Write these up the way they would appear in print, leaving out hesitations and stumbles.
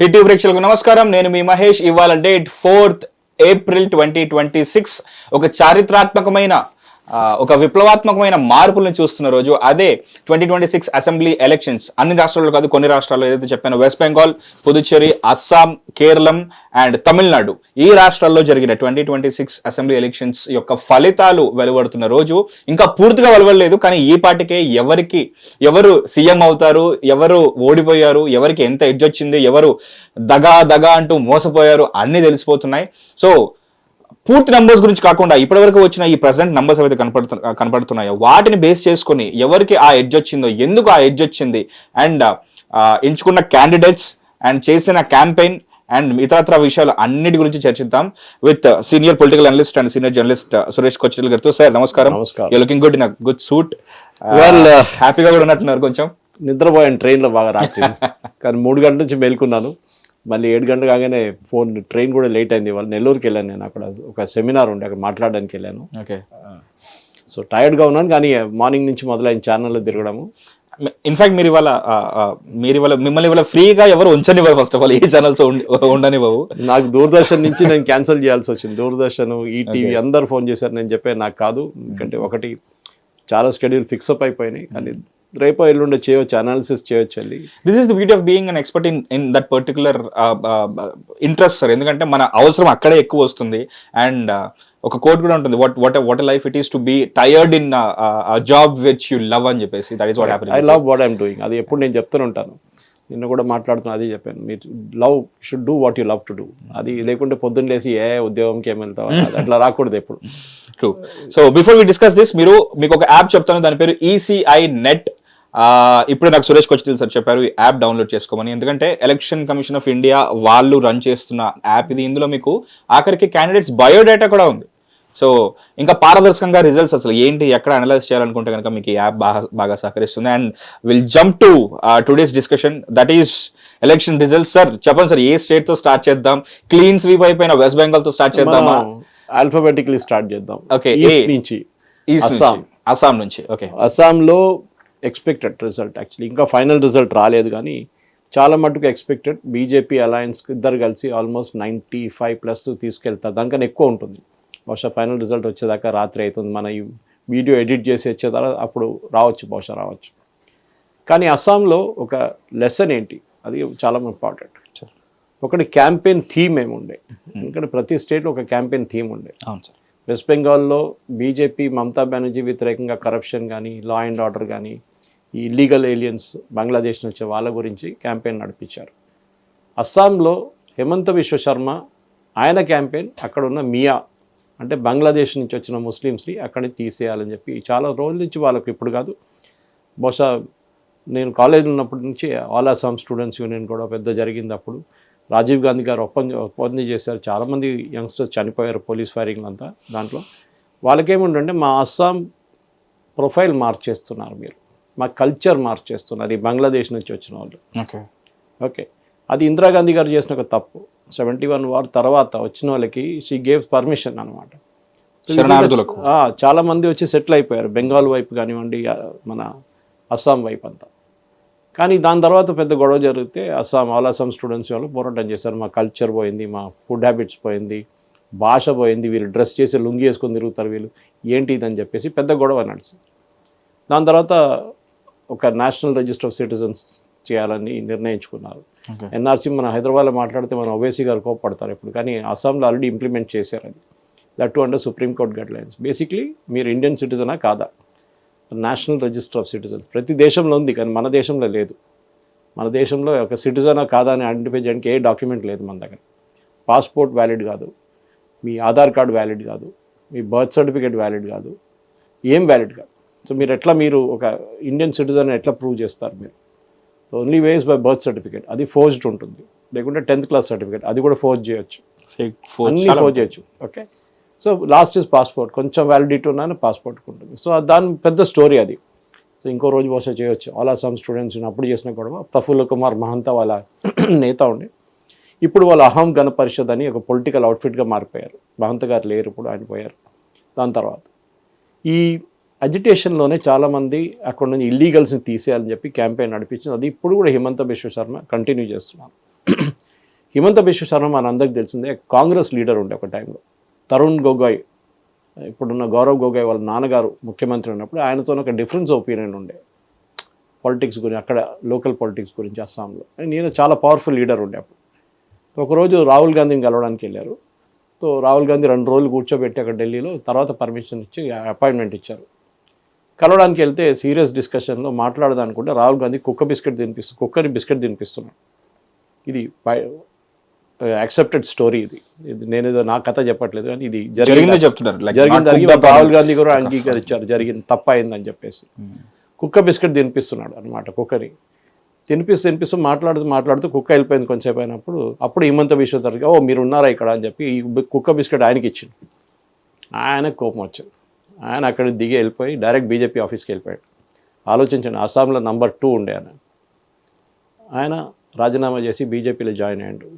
Hit ప్రేక్షకులకు నమస్కారం. నేను మీ మహేష్. ఇవాళ డేట్ 4th April 2026. ఒక చారిత్రాత్మకమైన ఒక విప్లవాత్మకమైన మార్పులను చూస్తున్న రోజు. అదే 2026 అసెంబ్లీ ఎలక్షన్స్. అన్ని రాష్ట్రాల్లో కాదు, కొన్ని రాష్ట్రాల్లో ఏదైతే చెప్పానో, వెస్ట్ బెంగాల్, పుదుచ్చేరి, అస్సాం, కేరళం అండ్ తమిళనాడు, ఈ రాష్ట్రాల్లో జరిగిన 2026 అసెంబ్లీ ఎలక్షన్స్ యొక్క ఫలితాలు వెలువడుతున్న రోజు. ఇంకా పూర్తిగా వెలువడలేదు, కానీ ఈ పాటికే ఎవరు సీఎం అవుతారు, ఎవరు ఓడిపోయారు, ఎవరికి ఎంత ఎడ్జ్ వచ్చింది, ఎవరు దగా అంటూ మోసపోయారు, అన్ని తెలిసిపోతున్నాయి. సో పూర్తి నంబర్స్ గురించి కాకుండా ఇప్పటివరకు వచ్చిన ఈ ప్రెసెంట్ నంబర్స్ ఏవైతే కనపడుతున్నాయో వాటిని బేస్ చేసుకుని ఎవరికి ఆ ఎడ్జ్ వచ్చిందో, ఎందుకు ఆ ఎడ్జ్ వచ్చింది, అండ్ ఎంచుకున్న క్యాండిడేట్స్ అండ్ చేసిన క్యాంపెయిన్ అండ్ ఇతరత్ర విషయాలు అన్నిటి గురించి చర్చిద్దాం with senior political analyst and senior journalist Suresh Kochil గారితో. సార్ నమస్కారం. You looking good in a good suit. హ్యాపీగా కూడా ఉన్నట్టున్నారు. కొంచెం నిద్రపోయాను ట్రైన్లో బాగా రాత్రి, కానీ 3 గంటల నుంచి మేల్కున్నాను. మళ్ళీ 7 గంటలు కాగానే ట్రైన్ కూడా లేట్ అయింది. వాళ్ళు నెల్లూరుకి వెళ్ళాను. నేను అక్కడ ఒక సెమినార్ ఉండే, అక్కడ మాట్లాడడానికి వెళ్ళాను. ఓకే. సో టైర్డ్గా ఉన్నాను, కానీ మార్నింగ్ నుంచి మొదలైన ఛానల్లో తిరగడము. ఇన్ఫాక్ట్ మిమ్మల్ని ఇవాళ ఫ్రీగా ఎవరు ఉంచనివ్వరు. ఫస్ట్ ఆఫ్ ఆల్ ఏ ఛానల్స్ ఉండనివ్వవు. నాకు దూరదర్శన్ నుంచి నేను క్యాన్సిల్ చేయాల్సి వచ్చింది. దూరదర్శన్, ఈటీవీ అందరు ఫోన్ చేశారు. నేను చెప్పాను నాకు కాదు, ఎందుకంటే ఒకటి చాలా షెడ్యూల్ ఫిక్స్ అప్ అయిపోయినాయి, కానీ రేపో ఎల్లుండి చేయవచ్చు, అనాలిసిస్ చేయొచ్చు. వెళ్ళి this is the beauty of being an expert in that particular interest sir. ఎందుకంటే మన అవసరం అక్కడే ఎక్కువ వస్తుంది. అండ్ ఒక కోట్ కూడా ఉంటుంది, what life it is to be tired in job which you love అని చెప్పేసి. That is what happening. I love what I'm doing. అది ఎప్పుడు నేను చెప్తూనే ఉంటాను. నిన్న కూడా మాట్లాడుతున్నా, అదే చెప్పాను. మీరు love should do what you love to do. అది లేకుంటే పొద్దున్న లేసి ఉద్యోగంకి ఏమి వెళ్తావు, అట్లా రాకూడదు ఎప్పుడు. True. So before we discuss this, మీకు ఒక యాప్ చెప్తాను, దాని పేరు ECI Net. ఇప్పుడు నాకు సురేష్ కొచ్చిల్ సార్ చెప్పారు ఈ యాప్ డౌన్లోడ్ చేసుకోమని. ఎందుకంటే ఎలక్షన్ కమిషన్ ఆఫ్ ఇండియా వాళ్ళు రన్ చేస్తున్న యాప్ ఇది. ఇందులో మీకు ఆఖరికి క్యాండిడేట్స్ బయోడేటా కూడా ఉంది. సో ఇంకా పారదర్శకంగా రిజల్ట్స్ అసలు ఏంటి, ఎక్కడ అనలైజ్ చేయాలనుకుంటే కనుక మీకు ఈ యాప్ బాగా సహకరిస్తుంది. And will jump to today's discussion, that is election results. Sir చెప్పండి సార్, ఏ స్టేట్ తో స్టార్ట్ చేద్దాం? క్లీన్ స్వీప్ అయిపోయిన వెస్ట్ బెంగాల్ తో స్టార్ట్ చేద్దామా? ఆల్ఫాబెటికలీ స్టార్ట్ చేద్దాం. ఓకే. అస్సాం నుంచి. ఓకే. అస్సాంలో ఎక్స్పెక్టెడ్ రిజల్ట్, యాక్చువల్లీ ఇంకా ఫైనల్ రిజల్ట్ రాలేదు, కానీ చాలా మటుకు ఎక్స్పెక్టెడ్. బీజేపీ అలయన్స్ ఇద్దరు కలిసి ఆల్మోస్ట్ 95+ తీసుకెళ్తారు. దానికన్నా ఎక్కువ ఉంటుంది. బహుశా ఫైనల్ రిజల్ట్ వచ్చేదాకా రాత్రి అవుతుంది. మన ఈ వీడియో ఎడిట్ చేసి వచ్చేదాకా అప్పుడు బహుశా రావచ్చు. కానీ అస్సాంలో ఒక లెసన్ ఏంటి, అది చాలా ఇంపార్టెంట్. ఒకటి క్యాంపెయిన్ థీమ్ ఏముండే, ఎందుకంటే ప్రతి స్టేట్లో ఒక క్యాంపెయిన్ థీమ్ ఉండే. అవును సార్. వెస్ట్ బెంగాల్లో బీజేపీ మమతా బెనర్జీ వ్యతిరేకంగా కరప్షన్ కానీ, లా అండ్ ఆర్డర్ కానీ, ఈ ఇల్లీగల్ ఏలియన్స్ బంగ్లాదేశ్ నుంచి వాళ్ళ గురించి క్యాంపెయిన్ నడిపించారు. అస్సాంలో హిమంత బిశ్వ శర్మ, ఆయన క్యాంపెయిన్ అక్కడ ఉన్న మియా అంటే బంగ్లాదేశ్ నుంచి వచ్చిన ముస్లిమ్స్ని అక్కడి తీసేయాలని చెప్పి చాలా రోజుల నుంచి, వాళ్ళకు ఇప్పుడు కాదు, బహుశా నేను కాలేజీలో ఉన్నప్పటి నుంచి ఆల్ అస్సాం స్టూడెంట్స్ యూనియన్ కూడా పెద్ద జరిగింది. అప్పుడు రాజీవ్ గాంధీ గారు ఒప్పందం చేశారు. చాలామంది యంగ్స్టర్స్ చనిపోయారు పోలీస్ ఫైరింగ్ అంతా. దాంట్లో వాళ్ళకేముండంటే, మా అస్సాం ప్రొఫైల్ మార్చేస్తున్నారు, మీరు మా కల్చర్ మార్చేస్తున్నారు ఈ బంగ్లాదేశ్ నుంచి వచ్చిన వాళ్ళు. ఓకే. అది ఇందిరాగాంధీ గారు చేసిన ఒక తప్పు. 71 వార్ తర్వాత వచ్చిన వాళ్ళకి షీ గేవ్ పర్మిషన్ అనమాట. చాలామంది వచ్చి సెటిల్ అయిపోయారు, బెంగాల్ వైపు కానివ్వండి, మన అస్సాం వైపు అంతా. కానీ దాని తర్వాత పెద్ద గొడవ జరిగితే ఆల్ అస్సాం స్టూడెంట్స్ వాళ్ళు పోరాటం చేశారు. మా కల్చర్ పోయింది, మా ఫుడ్ హ్యాబిట్స్ పోయింది, భాష పోయింది, వీళ్ళు డ్రెస్ చేసి లుంగి వేసుకొని తిరుగుతారు, వీళ్ళు ఏంటి ఇదని చెప్పేసి పెద్ద గొడవ నడిచింది. దాని తర్వాత ఒక నేషనల్ రిజిస్టర్ ఆఫ్ సిటిజన్స్ చేయాలని నిర్ణయించుకున్నారు. ఎన్ఆర్సీ మన హైదరాబాద్లో మాట్లాడితే మన ఓవైసీ గారు కోపడతారు ఇప్పుడు, కానీ అస్సాంలో ఆల్రెడీ ఇంప్లిమెంట్ చేశారు. అది that to under supreme court guidelines. Basically మీరు ఇండియన్ సిటిజనా కాదా, నేషనల్ రిజిస్టర్ ఆఫ్ సిటిజన్స్ ప్రతి దేశంలో ఉంది, కానీ మన దేశంలో లేదు. మన దేశంలో ఒక సిటిజనా కాదా అని ఐడెంటిఫై చేయడానికి ఏ డాక్యుమెంట్ లేదు మన దగ్గర. పాస్పోర్ట్ వ్యాలిడ్ కాదు, మీ ఆధార్ కార్డు వ్యాలిడ్ కాదు, మీ బర్త్ సర్టిఫికేట్ వ్యాలిడ్ కాదు, ఏం వ్యాలిడ్ కాదు. సో మీరు ఒక ఇండియన్ సిటిజన్ ఎట్లా ప్రూవ్ చేస్తారు మీరు? So only ways by birth certificate, అది ఫోర్జ్డ్ ఉంటుంది. లేకుంటే 10th క్లాస్ సర్టిఫికేట్, అది కూడా ఫోర్జ్ చేయొచ్చు, అన్నీ ఫోర్జ్ చేయొచ్చు. Okay. So last is passport, కొంచెం వ్యాలిడిటీ ఉన్నాను పాస్పోర్ట్ ఉంటుంది. సో దాని పెద్ద స్టోరీ అది. సో ఇంకో రోజు బహుశా చేయొచ్చు. ఆల్ అస్సాం స్టూడెంట్స్ అప్పుడు చేసిన గొడవ. ప్రఫుల్ల కుమార్ మహంతా వాళ్ళ నేత ఉండి, ఇప్పుడు వాళ్ళ అహం గణ పరిషత్ అని ఒక పొలిటికల్ అవుట్ఫిట్గా మారిపోయారు. మహంత గారు లేరు ఇప్పుడు, ఆయన పోయారు. దాని తర్వాత ఈ అజిటేషన్లోనే చాలామంది అక్కడ నుంచి ఇల్లీగల్స్ని తీసేయాలని చెప్పి క్యాంపెయిన్ నడిపించింది. అది ఇప్పుడు కూడా హిమంత బిశ్వ శర్మ కంటిన్యూ చేస్తున్నారు. హిమంత బిశ్వ శర్మ మనందరికి తెలిసిందే కాంగ్రెస్ లీడర్ ఉండే ఒక టైంలో. తరుణ్ గొగోయ్, ఇప్పుడున్న గౌరవ్ గొగోయ్ వాళ్ళ నాన్నగారు ముఖ్యమంత్రి ఉన్నప్పుడు ఆయనతో ఒక డిఫరెన్స్ ఒపీనియన్ ఉండే పాలిటిక్స్ గురించి, అక్కడ లోకల్ పాలిటిక్స్ గురించి అస్సాంలో. నేను చాలా పవర్ఫుల్ లీడర్ ఉండే అప్పుడు. ఒకరోజు రాహుల్ గాంధీని కలవడానికి వెళ్ళారు. సో రాహుల్ గాంధీ 2 రోజులు కూర్చోబెట్టి అక్కడ ఢిల్లీలో, తర్వాత పర్మిషన్ ఇచ్చి అపాయింట్మెంట్ ఇచ్చారు. కలవడానికి వెళ్తే సీరియస్ డిస్కషన్లో మాట్లాడదానుకుంటే రాహుల్ గాంధీ కుక్కని బిస్కెట్ తినిపిస్తున్నాడు. ఇది యాక్సెప్టెడ్ స్టోరీ. ఇది నేనేదో నా కథ చెప్పట్లేదు, కానీ ఇది జరిగింది చెప్తున్నారు. రాహుల్ గాంధీ కూడా అంగీకరించారు జరిగింది, తప్పైందని చెప్పేసి. కుక్క బిస్కెట్ తినిపిస్తున్నాడు అనమాట. కుక్కని తినిపిస్తూ మాట్లాడుతూ కుక్క వెళ్ళిపోయింది. కొంచెంసేపు అయినప్పుడు అప్పుడు హిమంత బిశ్వ శర్మ మీరు ఉన్నారా ఇక్కడ అని చెప్పి ఈ కుక్క బిస్కెట్ ఆయనకి ఇచ్చింది. ఆయనకు కోపం వచ్చింది. ఆయన అక్కడ దిగి వెళ్ళిపోయి డైరెక్ట్ బీజేపీ ఆఫీస్కి వెళ్ళిపోయాడు. ఆలోచించండి, అస్సాంలో నంబర్ 2 ఉండే ఆయన రాజీనామా చేసి బీజేపీలో జాయిన్ అయ్యాడు.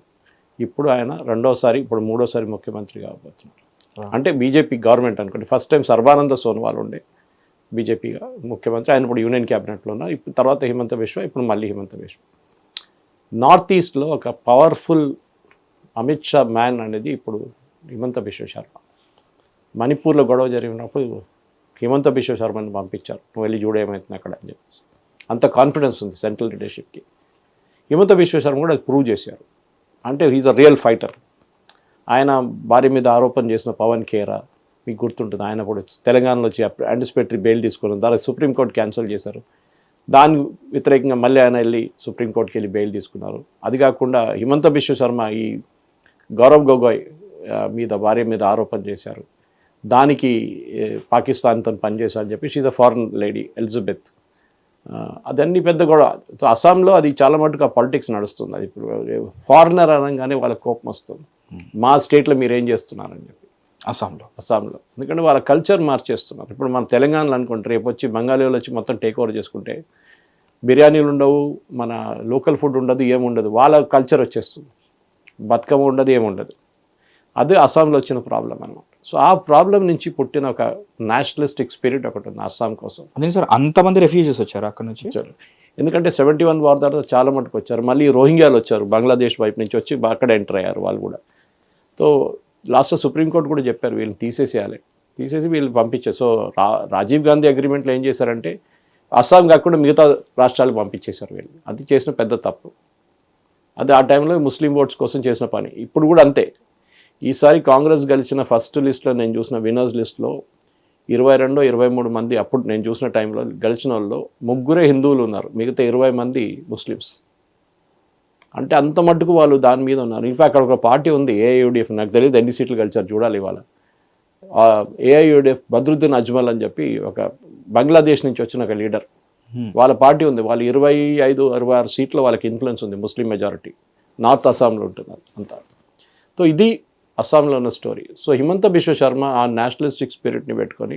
ఇప్పుడు ఆయన ఇప్పుడు మూడోసారి ముఖ్యమంత్రి కాబోతున్నారు. అంటే బీజేపీ గవర్నమెంట్ అనుకోండి. ఫస్ట్ టైం సర్బానంద సోనోవాల్ ఉండే బీజేపీగా ముఖ్యమంత్రి, ఆయన ఇప్పుడు యూనియన్ క్యాబినెట్లో ఉన్నారు. ఇప్పుడు తర్వాత హిమంత బిశ్వ, ఇప్పుడు మళ్ళీ హిమంత బిశ్వ. నార్త్ ఈస్ట్లో ఒక పవర్ఫుల్ అమిత్ షా మ్యాన్ అనేది ఇప్పుడు హిమంత బిశ్వ శర్మ. మణిపూర్లో గొడవ జరిగినప్పుడు హిమంత బిశ్వ శర్మని పంపించారు, నువ్వు వెళ్ళి చూడ ఏమవుతుంది అక్కడ అని చెప్పేసి. అంత కాన్ఫిడెన్స్ ఉంది సెంట్రల్ లీడర్షిప్కి. హిమంత బిశ్వ శర్మ కూడా అది ప్రూవ్ చేశారు. అంటే హీజ్ అ రియల్ ఫైటర్. ఆయన భార్య మీద ఆరోపణ చేసిన పవన్ ఖేరా మీకు గుర్తుంటుంది. ఆయన కూడా తెలంగాణలో వచ్చి యాంటిసిపేటరీ బెయిల్ తీసుకున్నారు. దానికి సుప్రీంకోర్టు క్యాన్సిల్ చేశారు. దాని వ్యతిరేకంగా మళ్ళీ ఆయన వెళ్ళి సుప్రీంకోర్టుకి వెళ్ళి బెయిల్ తీసుకున్నారు. అది కాకుండా హిమంత బిశ్వ శర్మ ఈ గౌరవ్ గొగోయ్ భార్య మీద ఆరోపణ చేశారు. దానికి పాకిస్తాన్తో పనిచేశారని చెప్పి she's a foreign lady Elizabeth. అదన్నీ పెద్ద గొడవ. అస్సాంలో అది చాలా మటుకు ఆ పాలిటిక్స్ నడుస్తుంది. అది ఇప్పుడు ఫారినర్ అనగానే వాళ్ళకి కోపం వస్తుంది, మా స్టేట్లో మీరు ఏం చేస్తున్నారని చెప్పి. అస్సాంలో ఎందుకంటే వాళ్ళ కల్చర్ మార్చేస్తున్నారు. ఇప్పుడు మన తెలంగాణలో అనుకుంటే రేపు వచ్చి బెంగాలీ వాళ్ళు వచ్చి మొత్తం టేక్ ఓవర్ చేసుకుంటే బిర్యానీలు ఉండవు, మన లోకల్ ఫుడ్ ఉండదు, ఏముండదు. వాళ్ళ కల్చర్ వచ్చేస్తుంది, బతుకమ్మ ఉండదు, ఏముండదు. అదే అస్సాంలో వచ్చిన ప్రాబ్లం అన్నమాట. సో ఆ ప్రాబ్లం నుంచి పుట్టిన ఒక నేషనలిస్టిక్ స్పిరిట్ ఒకటి ఉంది అస్సాం కోసం. అదే సార్, అంతమంది రెఫ్యూజీస్ వచ్చారు అక్కడ నుంచి. వచ్చారు ఎందుకంటే 71 వార్ తర్వాత చాలా మటుకు వచ్చారు. మళ్ళీ రోహింగ్యాలు వచ్చారు, బంగ్లాదేశ్ వైపు నుంచి వచ్చి అక్కడ ఎంటర్ అయ్యారు వాళ్ళు కూడా. సో లాస్ట్ సుప్రీంకోర్టు కూడా చెప్పారు వీళ్ళని తీసేసి వీళ్ళు పంపించారు. సో రాజీవ్ గాంధీ అగ్రిమెంట్లో ఏం చేశారంటే అస్సాం కాకుండా మిగతా రాష్ట్రాలకు పంపించేశారు వీళ్ళు. అది చేసిన పెద్ద తప్పు. అది ఆ టైంలో ముస్లిం ఓట్స్ కోసం చేసిన పని. ఇప్పుడు కూడా అంతే. ఈసారి కాంగ్రెస్ గెలిచిన ఫస్ట్ లిస్ట్లో నేను చూసిన విన్నర్స్ లిస్ట్లో 22-23 మంది అప్పుడు నేను చూసిన టైంలో గెలిచిన వాళ్ళు 3 హిందువులు ఉన్నారు, మిగతా 20 మంది ముస్లిమ్స్. అంటే అంత మట్టుకు వాళ్ళు దాని మీద ఉన్నారు. ఇన్ఫాక్ట్ అక్కడ ఒక పార్టీ ఉంది ఏఐయుడిఎఫ్, నాకు తెలియదు ఎన్ని సీట్లు గెలిచారు చూడాలి ఇవాళ. ఏఐయుడిఎఫ్ బద్రుద్దీన్ అజ్మల్ అని చెప్పి ఒక బంగ్లాదేశ్ నుంచి వచ్చిన ఒక లీడర్, వాళ్ళ పార్టీ ఉంది. వాళ్ళు 25-26 సీట్లు వాళ్ళకి ఇన్ఫ్లుయెన్స్ ఉంది, ముస్లిం మెజారిటీ. నార్త్ అస్సాంలో ఉంటున్నారు అంతా. సో ఇది అస్సాంలో ఉన్న స్టోరీ. సో హిమంత బిశ్వ శర్మ ఆ నేషనలిస్టిక్ స్పిరిట్ని పెట్టుకొని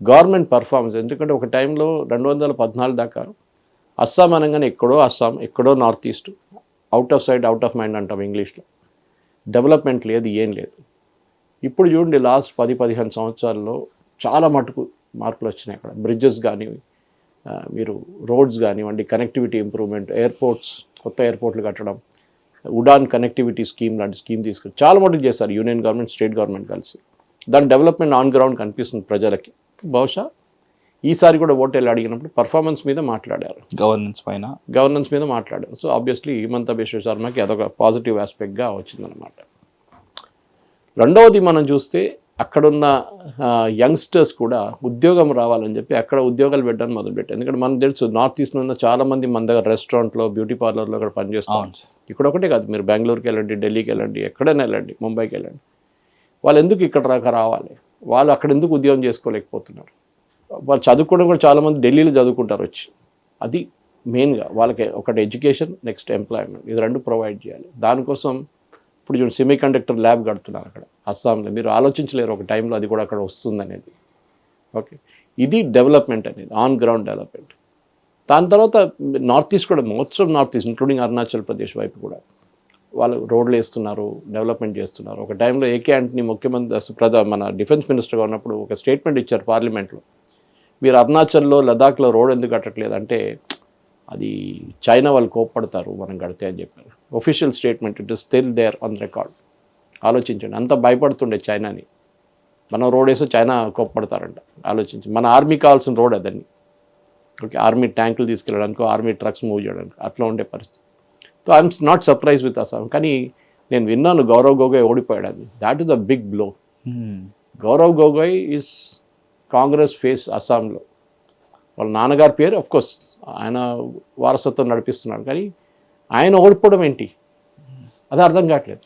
గవర్నమెంట్ పర్ఫార్మెన్స్, ఎందుకంటే ఒక టైంలో 2014 దాకా అస్సాం అనగానే ఎక్కడో అస్సాం, ఎక్కడో north east, out of sight out of mind అంటాం ఇంగ్లీష్లో. డెవలప్మెంట్ లేదు, ఏం లేదు. ఇప్పుడు చూడండి లాస్ట్ 10-15 సంవత్సరాల్లో చాలా మటుకు మార్పులు వచ్చినాయి అక్కడ. బ్రిడ్జెస్ కానీ, మీరు రోడ్స్ కానివ్వండి, కనెక్టివిటీ ఇంప్రూవ్మెంట్, ఎయిర్పోర్ట్స్, కొత్త ఎయిర్పోర్ట్లు కట్టడం, ఉడాన్ కనెక్టివిటీ స్కీమ్ లాంటి స్కీమ్ తీసుకుని చాలా మటుకు చేస్తారు యూనియన్ గవర్నమెంట్, స్టేట్ గవర్నమెంట్ కలిసి. దాని డెవలప్మెంట్ ఆన్ గ్రౌండ్ కనిపిస్తుంది ప్రజలకి. బహుశా ఈసారి కూడా ఓటేళ్ళు అడిగినప్పుడు పర్ఫార్మెన్స్ మీద మాట్లాడారు, గవర్నెన్స్ మీద మాట్లాడారు. సో ఆబ్వియస్లీ హిమంత బిశ్వ శర్మకి అదొక పాజిటివ్ ఆస్పెక్ట్గా వచ్చిందనమాట. రెండవది మనం చూస్తే అక్కడున్న యంగ్స్టర్స్ కూడా ఉద్యోగం రావాలని చెప్పి అక్కడ ఉద్యోగాలు పెట్టడానికి మొదలుపెట్టారు. ఎందుకంటే మనకు తెలుసు నార్త్ ఈస్ట్ ఉన్న చాలామంది మన దగ్గర రెస్టారెంట్లో, బ్యూటీ పార్లర్లో అక్కడ పనిచేస్తాం. ఇక్కడ ఒకటే కాదు, మీరు బెంగళూరుకి వెళ్ళండి, ఢిల్లీకి వెళ్ళండి, ఎక్కడైనా వెళ్ళండి, ముంబైకి వెళ్ళండి. వాళ్ళు ఎందుకు ఇక్కడ రావాలి? వాళ్ళు అక్కడ ఎందుకు ఉద్యోగం చేసుకోలేకపోతున్నారు? వాళ్ళు చదువుకోవడం కూడా చాలామంది ఢిల్లీలో చదువుకుంటారు వచ్చి. అది మెయిన్గా వాళ్ళకి ఒకటి ఎడ్యుకేషన్, నెక్స్ట్ ఎంప్లాయ్మెంట్, ఇది 2 ప్రొవైడ్ చేయాలి. దానికోసం ఇప్పుడు చూడండి సెమీ కండక్టర్ ల్యాబ్ కడుతున్నారు అక్కడ అస్సాంలో. మీరు ఆలోచించలేరు ఒక టైంలో అది కూడా అక్కడ వస్తుందనేది. ఓకే, ఇది డెవలప్మెంట్ అనేది, ఆన్ గ్రౌండ్ డెవలప్మెంట్. దాని తర్వాత నార్త్ ఈస్ట్ కూడా, most of north east including Arunachal Pradesh వైపు కూడా వాళ్ళు రోడ్లు వేస్తున్నారు, డెవలప్మెంట్ చేస్తున్నారు. ఒక టైంలో ఏకే ఆంటనీ ముఖ్యమంత్రి మన డిఫెన్స్ మినిస్టర్గా ఉన్నప్పుడు ఒక స్టేట్మెంట్ ఇచ్చారు పార్లమెంట్లో, మీరు అరుణాచల్లో, లదాఖ్లో రోడ్ ఎందుకు కట్టట్లేదు అంటే అది చైనా వాళ్ళు కోప్పడతారు మనం కడితే అని చెప్పారు. Official statement, it is still there on record. ఆలోచించండి, అంత భయపడుతుండే చైనాని. మనం రోడ్ వేస్తే చైనా కోప్పడతారంట. ఆలోచించి, మన ఆర్మీ కావాల్సిన రోడ్ అదని. ఓకే, ఆర్మీ ట్యాంకులు తీసుకెళ్ళడానికి, ఆర్మీ ట్రక్స్ మూవ్ చేయడానికి అట్లా ఉండే పరిస్థితి. So I'm not surprised with Assam. కానీ నేను విన్నాను గౌరవ్ గొగోయ్ ఓడిపోయాడు అని. That is a big blow. Gaurav Gogoi is Congress face అస్సాంలో. వాళ్ళ నాన్నగారి పేరు అఫ్ కోర్స్ ఆయన వారసత్వం నడిపిస్తున్నాడు, కానీ ఆయన ఓడిపోవడం ఏంటి అది అర్థం కావట్లేదు.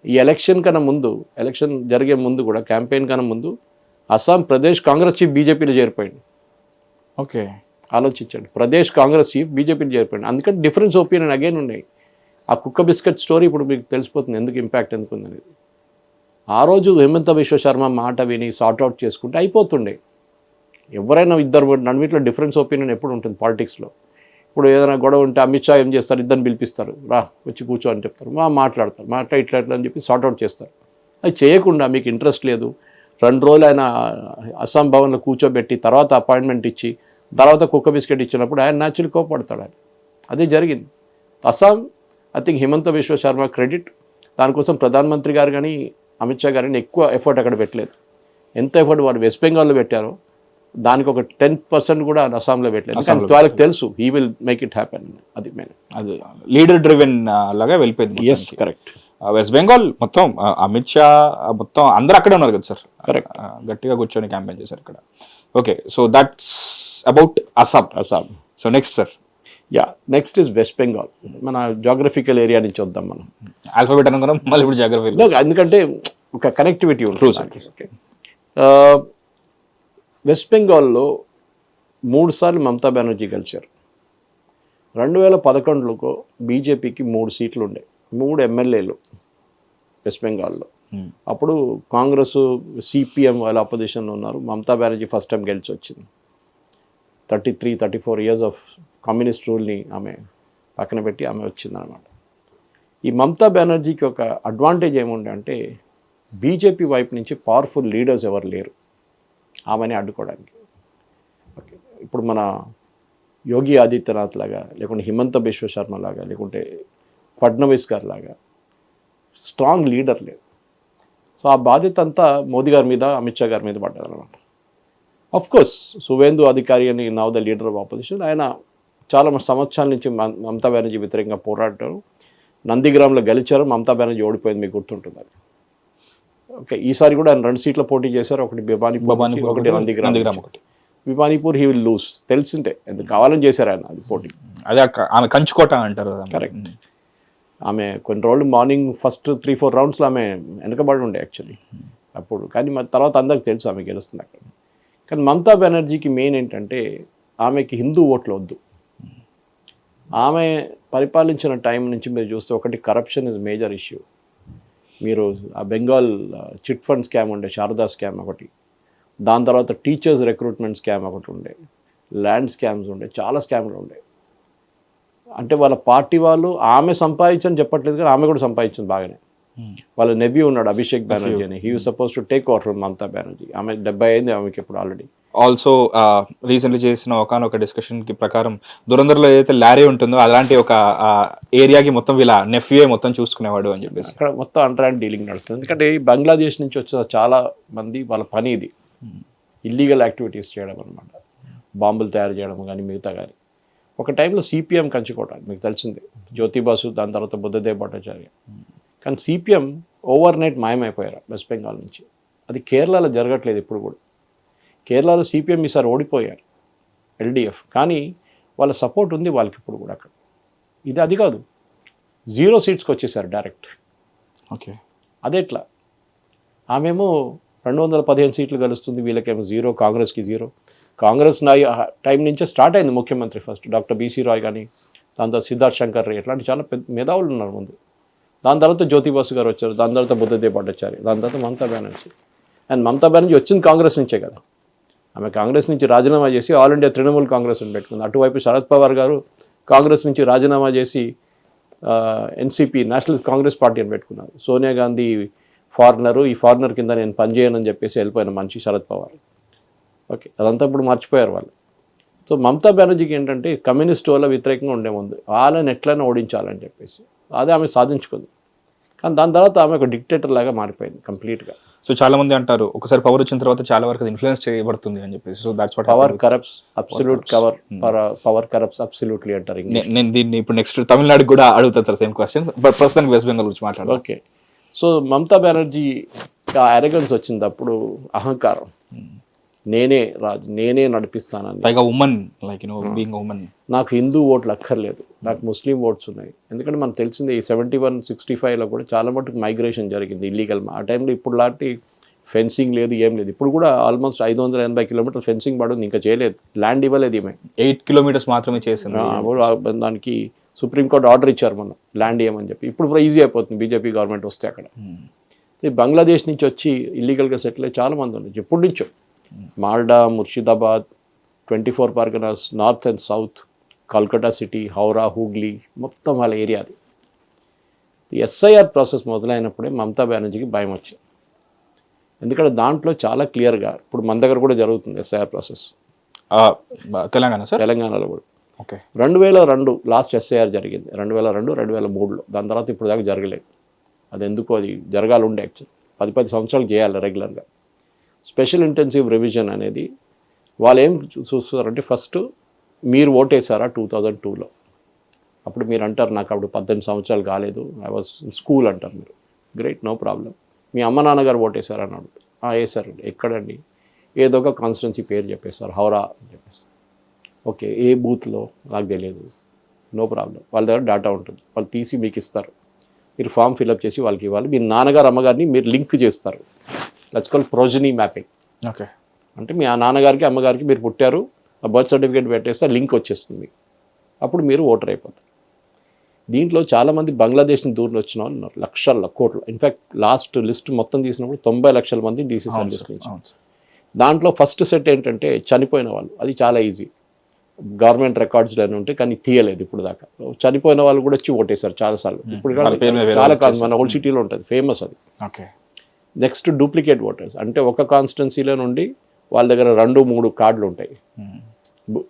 ఈ ఎలక్షన్ కన్నా ముందు, ఎలక్షన్ జరిగే ముందు కూడా, క్యాంపెయిన్ కన్నా ముందు అస్సాం ప్రదేశ్ కాంగ్రెస్ చీఫ్ బీజేపీలో చేరిపోయింది. ఓకే, ఆలోచించండి, ప్రదేశ్ కాంగ్రెస్ చీఫ్ బీజేపీలో చేరిపోయింది. అందుకని డిఫరెన్స్ ఒపీనియన్ అగైన్ ఉన్నాయి. ఆ కుక్క బిస్కెట్ స్టోరీ ఇప్పుడు మీకు తెలిసిపోతుంది ఎందుకు ఇంపాక్ట్ ఎందుకు ఉందనేది. ఆ రోజు హేమంత బిశ్వ శర్మ మాట విని సార్ట్అవుట్ చేసుకుంటే అయిపోతుండే. ఎవరైనా ఇద్దరు నడుమిట్లో డిఫరెన్స్ ఒపీనియన్ ఎప్పుడు ఉంటుంది పాలిటిక్స్లో. ఇప్పుడు ఏదైనా గొడవ ఉంటే అమిత్ షా ఏం చేస్తారు, ఇద్దరిని పిలిపిస్తారు, రా వచ్చి కూర్చో అని చెప్తారు, మాట్లాడతారు, ఇట్లా అని చెప్పి సార్ట్అవుట్ చేస్తారు. అది చేయకుండా మీకు ఇంట్రెస్ట్ లేదు, 2 రోజులు ఆయన అస్సాం భవన్లో కూర్చోబెట్టి తర్వాత అపాయింట్మెంట్ ఇచ్చి తర్వాత కుక్క బిస్కెట్ ఇచ్చినప్పుడు ఆయన న్యాచురల్ కోపడతాడు. ఆయన అదే జరిగింది. Assam I think Himanta Biswa Sharma credit. దానికోసం ప్రధానమంత్రి గారు కానీ అమిత్ షా గారిని ఎక్కువ ఎఫర్ట్ అక్కడ పెట్టలేదు. ఎంత ఎఫర్ట్ వాళ్ళు వెస్ట్ బెంగాల్లో పెట్టారో దానికి ఒక 10% కూడా అస్సాంలో పెట్టలేదు. కానీ వాళ్ళకి తెలుసు he will make it happen. అది మెయిన్, అది లీడర్ డ్రివెన్ లాగా వెళ్ళిపోయింది. Yes, correct. వెస్ట్ బెంగాల్ మొత్తం అమిత్ షా మొత్తం అందరూ అక్కడే ఉన్నారు కదా సార్. కరెక్ట్, గట్టిగా కూర్చొని క్యాంపెయిన్ చేశారు ఇక్కడ. Okay, so that's about Assam. So next sir. Yeah, next is west Bengal. మన జాగ్రఫికల్ ఏరియా నుంచి వద్దాం మనం. ఆల్ఫాబెట్ అనుకున్నాం, మళ్ళీ ఇప్పుడు జాగ్రఫీ. ఎందుకంటే ఒక కనెక్టివిటీ ఉంటుంది. ఓకే, వెస్ట్ బెంగాల్లో 3 సార్లు మమతా బెనర్జీ గెలిచారు. 2011లో బీజేపీకి 3 సీట్లు ఉండే, 3 ఎమ్మెల్యేలు వెస్ట్ బెంగాల్లో. అప్పుడు కాంగ్రెస్ సిపిఎం వాళ్ళ అపోజిషన్లో ఉన్నారు. మమతా బెనర్జీ ఫస్ట్ టైం గెలిచి వచ్చింది. 33-34 ఇయర్స్ ఆఫ్ కమ్యూనిస్ట్ రూల్ని ఆమె పక్కన పెట్టి ఆమె వచ్చిందనమాట. ఈ మమతా బెనర్జీకి ఒక అడ్వాంటేజ్ ఏముండే అంటే బీజేపీ వైపు నుంచి పవర్ఫుల్ లీడర్స్ ఎవరు లేరు ఆమెని అడ్డుకోవడానికి. ఓకే, ఇప్పుడు మన యోగి ఆదిత్యనాథ్ లాగా, లేకుంటే హిమంత బిశ్వ శర్మ లాగా, లేకుంటే ఫడ్నవీస్ గారు లాగా స్ట్రాంగ్ లీడర్ లేదు. సో ఆ బాధ్యత అంతా మోదీ గారి మీద, అమిత్ షా గారి మీద పడ్డారనమాట. అఫ్ కోర్స్ సువేందు అధికారి అని now the leader of opposition, ఆయన చాలా సంవత్సరాల నుంచి మమతా బెనర్జీ వ్యతిరేకంగా పోరాడారు. నందిగ్రామ్లో గెలిచారు, మమతా బెనర్జీ ఓడిపోయింది, మీకు గుర్తుంటుంది అది. ఓకే, ఈసారి కూడా ఆయన 2 సీట్లు పోటీ చేశారు. ఒకటి భివానీపూర్, ఒకటి నందిగ్రామ్. భివానీపూర్ హీ విల్ లూజ్, తెలిసింటే ఎందుకు కావాలని చేశారు ఆయన అది పోటీ. అదే ఆమె కంచుకోట అంటారు. కరెక్ట్. ఆమె కొన్ని రోజులు మార్నింగ్ ఫస్ట్ 3-4 రౌండ్స్లో ఆమె వెనకబడి ఉండే యాక్చువల్లీ అప్పుడు. కానీ మరి తర్వాత అందరికి తెలుసు ఆమె గెలుస్తుంది అక్కడ. కానీ మమతా బెనర్జీకి మెయిన్ ఏంటంటే ఆమెకి హిందూ ఓట్లు వద్దు. ఆమె పరిపాలించిన టైం నుంచి మీరు చూస్తే ఒకటి కరప్షన్ ఇస్ మేజర్ ఇష్యూ. మీరు ఆ బెంగాల్ చిట్ ఫండ్ స్కామ్ ఉండే, శారదా స్కామ్ ఒకటి, దాని తర్వాత టీచర్స్ రిక్రూట్మెంట్ స్కామ్ ఒకటి ఉండే, ల్యాండ్ స్కామ్స్ ఉండే, చాలా స్కామ్లు ఉండే. అంటే వాళ్ళ పార్టీ వాళ్ళు ఆమె సంపాదించని చెప్పట్లేదు, కానీ ఆమె కూడా సంపాదించింది బాగానే. వాళ్ళ నెవ్యూ ఉన్నాడు అభిషేక్ బెనర్జీ అని, he was suppose to take over from Mamata Banerjee. ఆమె 70 అయింది ఆమెకి ఇప్పుడు ఆల్రెడీ. ఆల్సో రీసెంట్లీ చేసిన ఒకనొక డిస్కషన్ కి ప్రకారం దురందర్లో ఏదైతే లారీ ఉంటుందో అలాంటి ఒక ఏరియాకి మొత్తం వీళ్ళ నెఫ్యూ మొత్తం చూసుకునేవాడు అని చెప్పేసి అక్కడ మొత్తం అండర్హ్యాండ్ డీలింగ్ నడుస్తుంది. ఎందుకంటే బంగ్లాదేశ్ నుంచి వచ్చిన చాలా మంది వాళ్ళ పని ఇది ఇల్లీగల్ యాక్టివిటీస్ చేయడం అనమాట, బాంబులు తయారు చేయడం కానీ మిగతా కానీ. ఒక టైంలో సిపిఎం కంచుకోవటానికి మీకు తెలిసిందే, జ్యోతిబాసు, దాని తర్వాత బుద్ధదేవ్ భట్టాచార్య. కానీ సిపిఎం ఓవర్ నైట్ మాయమైపోయారు వెస్ట్ బెంగాల్ నుంచి. అది కేరళలో జరగట్లేదు ఇప్పుడు కూడా. కేరళలో సిపిఎం ఈసారి ఓడిపోయారు ఎల్డిఎఫ్, కానీ వాళ్ళ సపోర్ట్ ఉంది వాళ్ళకి ఇప్పుడు కూడా అక్కడ. ఇది అది కాదు, 0 సీట్స్కి వచ్చేసారు డైరెక్ట్. ఓకే, అదెట్లా? ఆమెమో 215 సీట్లు గెలుస్తుంది, వీళ్ళకేమో 0, కాంగ్రెస్కి 0. కాంగ్రెస్ టైం నుంచే స్టార్ట్ అయింది ముఖ్యమంత్రి ఫస్ట్ డాక్టర్ బీసీ రాయ్ కానీ, దాని తర్వాత సిద్ధార్థ్ శంకర్ రే, ఇట్లాంటి చాలా పెద్ద మేధావులు ఉన్నారు ముందు. దాని తర్వాత జ్యోతిబాసు గారు వచ్చారు, దాని తర్వాత బుద్ధదేవ్ భట్టాచార్య, దాని తర్వాత మమతా బెనర్జీ. అండ్ మమతా బెనర్జీ వచ్చింది కాంగ్రెస్ నుంచే కదా. ఆమె కాంగ్రెస్ నుంచి రాజీనామా చేసి ఆల్ ఇండియా తృణమూల్ కాంగ్రెస్ని పెట్టుకుంది. అటువైపు శరద్ పవార్ గారు కాంగ్రెస్ నుంచి రాజీనామా చేసి ఎన్సీపీ నేషనల్ కాంగ్రెస్ పార్టీ అని పెట్టుకున్నారు. సోనియా గాంధీ ఫారినరు, ఈ ఫారినర్ కింద నేను పనిచేయనని చెప్పేసి వెళ్ళిపోయిన మనిషి శరద్ పవార్. ఓకే, అదంతా ఇప్పుడు మర్చిపోయారు వాళ్ళు. సో మమతా బెనర్జీకి ఏంటంటే కమ్యూనిస్ట్ వాళ్ళ వ్యతిరేకంగా ఉండే ముందు వాళ్ళని ఎట్లయినా ఓడించాలని చెప్పేసి అదే ఆమె సాధించుకుంది. కానీ దాని తర్వాత ఆమె ఒక డిక్టేటర్ లాగా మారిపోయింది కంప్లీట్గా. సో చాలా మంది అంటారు ఒకసారి పవర్ వచ్చిన తర్వాత చాలా వరకు ఇన్ఫ్లుయెన్స్ చేయబడుతుంది అని చెప్పేసి. So that's watt power corrupts absolute power corrupts absolutely అంటారు. నేను దీన్ని ఇప్పుడు నెక్స్ట్ తమిళనాడుకి కూడా అడుగుతాను సార్ సేమ్ క్వశ్చన్, బట్ ప్రస్తుతానికి వెస్ట్ బెంగాల్ గురించి మాట్లాడాలి. ఓకే, సో మమతా బెనర్జీ ఆ అరగన్స్ వచ్చింది అప్పుడు, అహంకారం, నేనే రాజు, నేనే నడిపిస్తానని. పైగా women, like you know being women. నాకు హిందూ ఓట్లు అక్కర్లేదు, నాకు ముస్లిం ఓట్స్ ఉన్నాయి. ఎందుకంటే మనకు తెలిసిందే ఈ 71-65లో కూడా చాలా మటుకు మైగ్రేషన్ జరిగింది ఇల్లీగల్. ఆ టైంలో ఇప్పుడు లాంటి ఫెన్సింగ్ లేదు, ఏం లేదు. ఇప్పుడు కూడా ఆల్మోస్ట్ 580 కిలోమీటర్లు ఫెన్సింగ్ పడుతుంది, ఇంకా చేయలేదు, ల్యాండ్ ఇవ్వలేదు ఈమె. 8 kilometers మాత్రమే చేసింది. దానికి సుప్రీంకోర్టు ఆర్డర్ ఇచ్చారు మొన్న ల్యాండ్ ఇవ్వమని చెప్పి. ఇప్పుడు కూడా ఈజీ అయిపోతుంది బీజేపీ గవర్నమెంట్ వస్తే అక్కడ. బంగ్లాదేశ్ నుంచి వచ్చి ఇల్లీగల్గా సెటిల్ అయ్యి చాలా మంది ఉన్నారు ఎప్పటి నుంచో. Malda, Murshidabad, 24 Parganas, north and south, Calcutta city, Howrah, Hooghly, మొత్తం వాళ్ళ ఏరియా అది. ఎస్ఐఆర్ ప్రాసెస్ మొదలైనప్పుడే మమతా బెనర్జీకి భయం వచ్చింది. ఎందుకంటే దాంట్లో చాలా క్లియర్గా, ఇప్పుడు మన దగ్గర కూడా జరుగుతుంది ఎస్ఐఆర్ ప్రాసెస్ తెలంగాణ సార్, తెలంగాణలో కూడా. ఓకే, 2002 లాస్ట్ ఎస్ఐఆర్ జరిగింది, 2002, 2003లో. దాని తర్వాత ఇప్పుడు దాకా జరగలేదు. అది ఎందుకు, అది జరగాలి ఉండే యాక్చువల్ 10 సంవత్సరాలు చేయాలి రెగ్యులర్గా. స్పెషల్ ఇంటెన్సివ్ రివిజన్ అనేది వాళ్ళు ఏం చూస్తారంటే, ఫస్ట్ మీరు ఓటేసారా 2002లో, అప్పుడు మీరు అంటారు నాకు అప్పుడు 18 సంవత్సరాలు కాలేదు, ఐ వాజ్ స్కూల్ అంటారు మీరు. Great, no problem. మీ అమ్మ నాన్నగారు ఓటేసారా అని అడుగుతారు. వేసారండి. ఎక్కడండి? ఏదో ఒక కాన్స్టిట్యున్సీ పేరు చెప్పేస్తారు, హౌరా అని చెప్పేసి. ఓకే, ఏ బూత్లో నాకు తెలియదు, నో ప్రాబ్లం. వాళ్ళ దగ్గర డేటా ఉంటుంది, వాళ్ళు తీసి మీకు ఇస్తారు. మీరు ఫామ్ ఫిల్అప్ చేసి వాళ్ళకి ఇవ్వాలి. మీ నాన్నగారు అమ్మగారిని మీరు లింక్ చేస్తారు, that's called progeny mapping. Okay, అంటే మీ ఆ నాన్నగారికి అమ్మగారికి మీరు పుట్టారు, ఆ బర్త్ సర్టిఫికేట్ పెట్టేస్తే లింక్ వచ్చేస్తుంది మీకు, అప్పుడు మీరు ఓటర్ అయిపోతారు. దీంట్లో చాలామంది బంగ్లాదేశ్ని దూరం వచ్చిన వాళ్ళు ఉన్నారు, లక్షల కోట్లు. ఇన్ఫ్యాక్ట్ లాస్ట్ లిస్ట్ మొత్తం తీసినప్పుడు 90 లక్షల మందిని తీసేసారు లిస్ట్ నుంచి. దాంట్లో ఫస్ట్ సెట్ ఏంటంటే చనిపోయిన వాళ్ళు, అది చాలా ఈజీ, గవర్నమెంట్ రికార్డ్స్లో ఉంటే, కానీ తీయలేదు ఇప్పుడు దాకా. చనిపోయిన వాళ్ళు కూడా వచ్చి ఓటేశారు చాలాసార్లు. ఇప్పుడు చాలా కాదు, మన ఓల్డ్ సిటీలో ఉంటుంది, ఫేమస్ అది. ఓకే, నెక్స్ట్ డూప్లికేట్ ఓటర్స్, అంటే ఒక కాన్స్టిట్యున్సీలో నుండి వాళ్ళ దగ్గర 2-3 కార్డులు ఉంటాయి,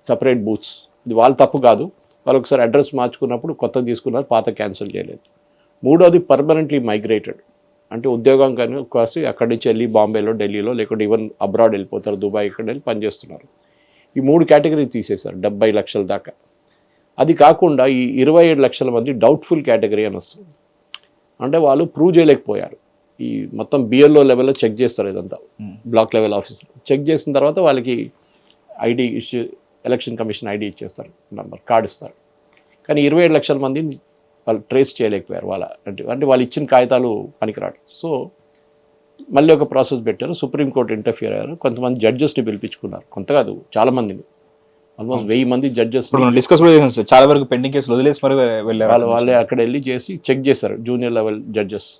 సపరేట్ బూత్స్. ఇది వాళ్ళ తప్పు కాదు, వాళ్ళు ఒకసారి అడ్రస్ మార్చుకున్నప్పుడు కొత్త తీసుకున్నారు, పాత క్యాన్సిల్ చేయలేదు. మూడోది పర్మనెంట్లీ మైగ్రేటెడ్, అంటే ఉద్యోగం కానీ కాసి అక్కడి నుంచి వెళ్ళి బాంబేలో, ఢిల్లీలో, లేకుంటే ఈవెన్ అబ్రాడ్ వెళ్ళిపోతారు, దుబాయ్, ఇక్కడ వెళ్ళి పనిచేస్తున్నారు. ఈ 3 కేటగిరీ తీసేశారు, 70 లక్షల దాకా. అది కాకుండా ఈ 27 లక్షల మంది డౌట్ఫుల్ కేటగిరీ అని వస్తుంది. అంటే వాళ్ళు ప్రూవ్ చేయలేకపోయారు. ఈ మొత్తం బిఎల్ఓ లెవెల్లో చెక్ చేస్తారు, ఇదంతా బ్లాక్ లెవెల్ ఆఫీసర్ చెక్ చేసిన తర్వాత వాళ్ళకి ID issue, election commission ID ఇచ్చేస్తారు, నంబర్ కార్డు ఇస్తారు. కానీ 27 లక్షల మందిని వాళ్ళు ట్రేస్ చేయలేకపోయారు. అంటే వాళ్ళు ఇచ్చిన కాగితాలు పనికిరాడు. సో మళ్ళీ ఒక ప్రాసెస్ పెట్టారు, సుప్రీంకోర్టు ఇంటర్ఫియర్ అయ్యారు. కొంతమంది జడ్జెస్ని పిలిపించుకున్నారు, కొంత కాదు చాలా మందిని, ఆల్మోస్ట్ 1000 మంది జడ్జెస్. చాలా వరకు పెండింగ్ కేసులు వదిలేసి మరి వెళ్ళారు. వాళ్ళే అక్కడ వెళ్ళి చేసి చెక్ చేశారు, జూనియర్ లెవెల్ జడ్జెస్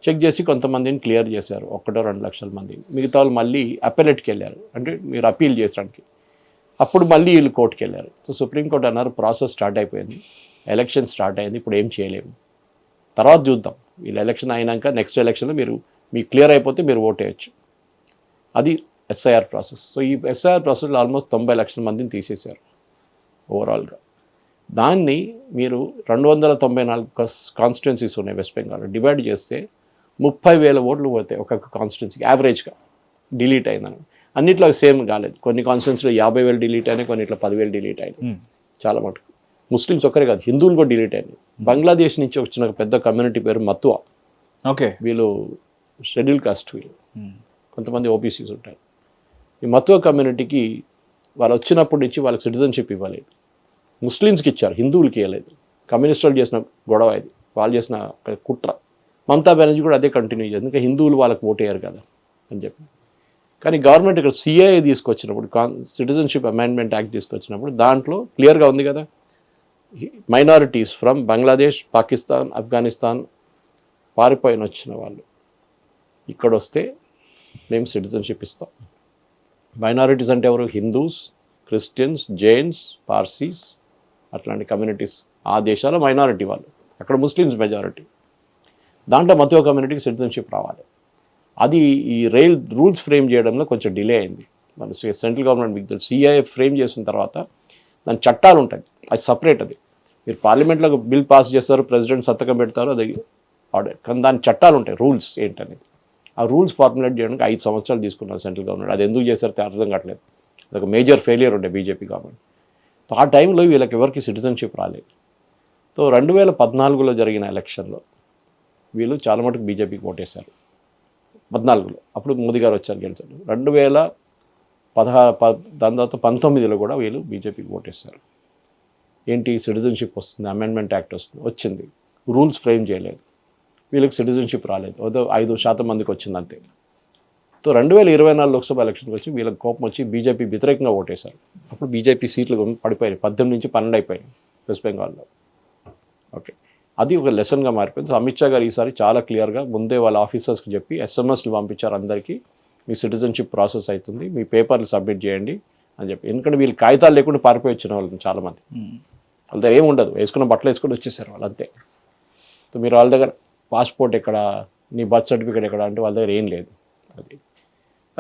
చెక్ చేసి కొంతమందిని క్లియర్ చేశారు, 1-2 లక్షల మంది. మిగతా వాళ్ళు మళ్ళీ అపెలేట్కి వెళ్ళారు, అంటే మీరు అప్పీల్ చేయడానికి. అప్పుడు మళ్ళీ వీళ్ళు కోర్టుకి వెళ్ళారు. సో సుప్రీంకోర్టు అన్నారు ప్రాసెస్ స్టార్ట్ అయిపోయింది, ఎలక్షన్ స్టార్ట్ అయింది, ఇప్పుడు ఏం చేయలేము, తర్వాత చూద్దాం, వీళ్ళు ఎలక్షన్ అయినాక నెక్స్ట్ ఎలక్షన్లో మీకు క్లియర్ అయిపోతే మీరు ఓటేయచ్చు. అది ఎస్ఐఆర్ ప్రాసెస్. సో ఈ ఎస్ఐఆర్ ప్రాసెస్లో ఆల్మోస్ట్ 90 లక్షల మందిని తీసేశారు ఓవరాల్గా. దాన్ని మీరు 294 కాన్స్టిట్యున్సీస్ ఉన్నాయి వెస్ట్ బెంగాల్, డివైడ్ చేస్తే 30,000 ఓట్లు పోతాయి ఒక్కొక్క కాన్స్టిట్యున్సీకి యావరేజ్గా. డిలీట్ అయిందని అన్నిట్లో సేమ్ కాలేదు, కొన్ని కాన్స్టిట్యున్సీలో 50,000 డిలీట్ అయినాయి, కొన్నిట్లో 10,000 డిలీట్ అయినాయి. చాలా మటుకు ముస్లిమ్స్ ఒక్కరే కాదు, హిందువులు కూడా డిలీట్ అయినాయి. బంగ్లాదేశ్ నుంచి వచ్చిన ఒక పెద్ద కమ్యూనిటీ పేరు మత్వా. ఓకే, వీళ్ళు షెడ్యూల్ కాస్ట్, వీళ్ళు కొంతమంది ఓబీసీస్ ఉంటారు. ఈ మత్వా కమ్యూనిటీకి వాళ్ళు వచ్చినప్పటి నుంచి వాళ్ళకి సిటిజన్షిప్ ఇవ్వలేదు, ముస్లిమ్స్కి ఇచ్చారు, హిందువులకి ఇవ్వలేదు. కమ్యూనిస్ట్ వాళ్ళు చేసిన గొడవ ఇది, వాళ్ళు చేసిన కుట్ర. మమతా బెనర్జీ కూడా అదే కంటిన్యూ చేస్తుంది, ఇంకా హిందువులు వాళ్ళకి ఓటేయారు కదా అని చెప్పి. కానీ గవర్నమెంట్ ఇక్కడ సిఏఏ తీసుకొచ్చినప్పుడు, సిటిజన్షిప్ అమెండ్మెంట్ యాక్ట్ తీసుకొచ్చినప్పుడు దాంట్లో క్లియర్గా ఉంది కదా, మైనారిటీస్ ఫ్రమ్ బంగ్లాదేశ్, పాకిస్తాన్, ఆఫ్ఘనిస్తాన్ పారిపోయిన వచ్చిన వాళ్ళు ఇక్కడ వస్తే మేము సిటిజన్షిప్ ఇస్తాం. మైనారిటీస్ అంటే ఎవరు? హిందూస్, క్రిస్టియన్స్, జైన్స్, పార్సీస్, అట్లాంటి కమ్యూనిటీస్. ఆ దేశాల మైనారిటీ వాళ్ళు, అక్కడ ముస్లిమ్స్ మెజారిటీ. దాంట్లో మధ్య కమ్యూనిటీకి సిటిజన్షిప్ రావాలి. అది ఈ రూల్స్ ఫ్రేమ్ చేయడంలో కొంచెం డిలే అయింది. మన సెంట్రల్ గవర్నమెంట్ మీకు తెలుసు సిఐఏ ఫ్రేమ్ చేసిన తర్వాత దాని చట్టాలు ఉంటాయి, అది సపరేట్. అది మీరు పార్లమెంట్లో బిల్ పాస్ చేస్తారు, ప్రెసిడెంట్ సంతకం పెడతారు, అది ఆర్డర్. కానీ దాని చట్టాలు ఉంటాయి, రూల్స్ ఏంటనేది. ఆ రూల్స్ ఫార్ములేట్ చేయడానికి 5 సంవత్సరాలు తీసుకున్నారు సెంట్రల్ గవర్నమెంట్. అది ఎందుకు చేశారో అర్థం కావట్లేదు. అదొక మేజర్ ఫెయిలియర్ ఉండే బీజేపీ గవర్నమెంట్. సో ఆ టైంలో వీళ్ళకి ఎవరికి సిటిజన్షిప్ రాలేదు. సో 2014లో జరిగిన ఎలక్షన్లో వీళ్ళు చాలా మటుకు బీజేపీకి ఓటేశారు. 14లో అప్పుడు మోదీ గారు వచ్చారు, గెలిచారు. 2016 దాని తర్వాత 19లో కూడా వీళ్ళు బీజేపీకి ఓటేశారు. ఏంటి, సిటిజన్షిప్ వస్తుంది, అమెండ్మెంట్ యాక్ట్ వచ్చింది, రూల్స్ ఫ్రేమ్ చేయలేదు, వీళ్ళకి సిటిజన్షిప్ రాలేదు, అదో 5% మందికి వచ్చింది అంతే. సో 2024 లోక్సభ ఎలక్షన్కి వచ్చి వీళ్ళకి కోపం వచ్చి బీజేపీ వ్యతిరేకంగా ఓటేశారు. అప్పుడు బీజేపీ సీట్లు పడిపోయాయి, 18 నుంచి 12 అయిపోయాయి వెస్ట్ బెంగాల్లో. ఓకే, అది ఒక లెసన్గా మారిపోయింది. సో అమిత్ షా గారు ఈసారి చాలా క్లియర్గా ముందే వాళ్ళ ఆఫీసర్స్కి చెప్పి ఎస్ఎంఎస్లు పంపించారు అందరికీ, మీ సిటిజన్షిప్ ప్రాసెస్ అవుతుంది, మీ పేపర్లు సబ్మిట్ చేయండి అని చెప్పి. ఎందుకంటే వీళ్ళు కాగితాలు లేకుండా పారిపోయి వచ్చిన వాళ్ళు చాలామంది, వాళ్ళ దగ్గర ఏమి ఉండదు, వేసుకున్న బట్టలు వేసుకొని వచ్చేసారు వాళ్ళు అంతే. సో మీరు వాళ్ళ దగ్గర పాస్పోర్ట్ ఎక్కడ, నీ బర్త్ సర్టిఫికేట్ ఎక్కడ అంటే వాళ్ళ దగ్గర ఏం లేదు.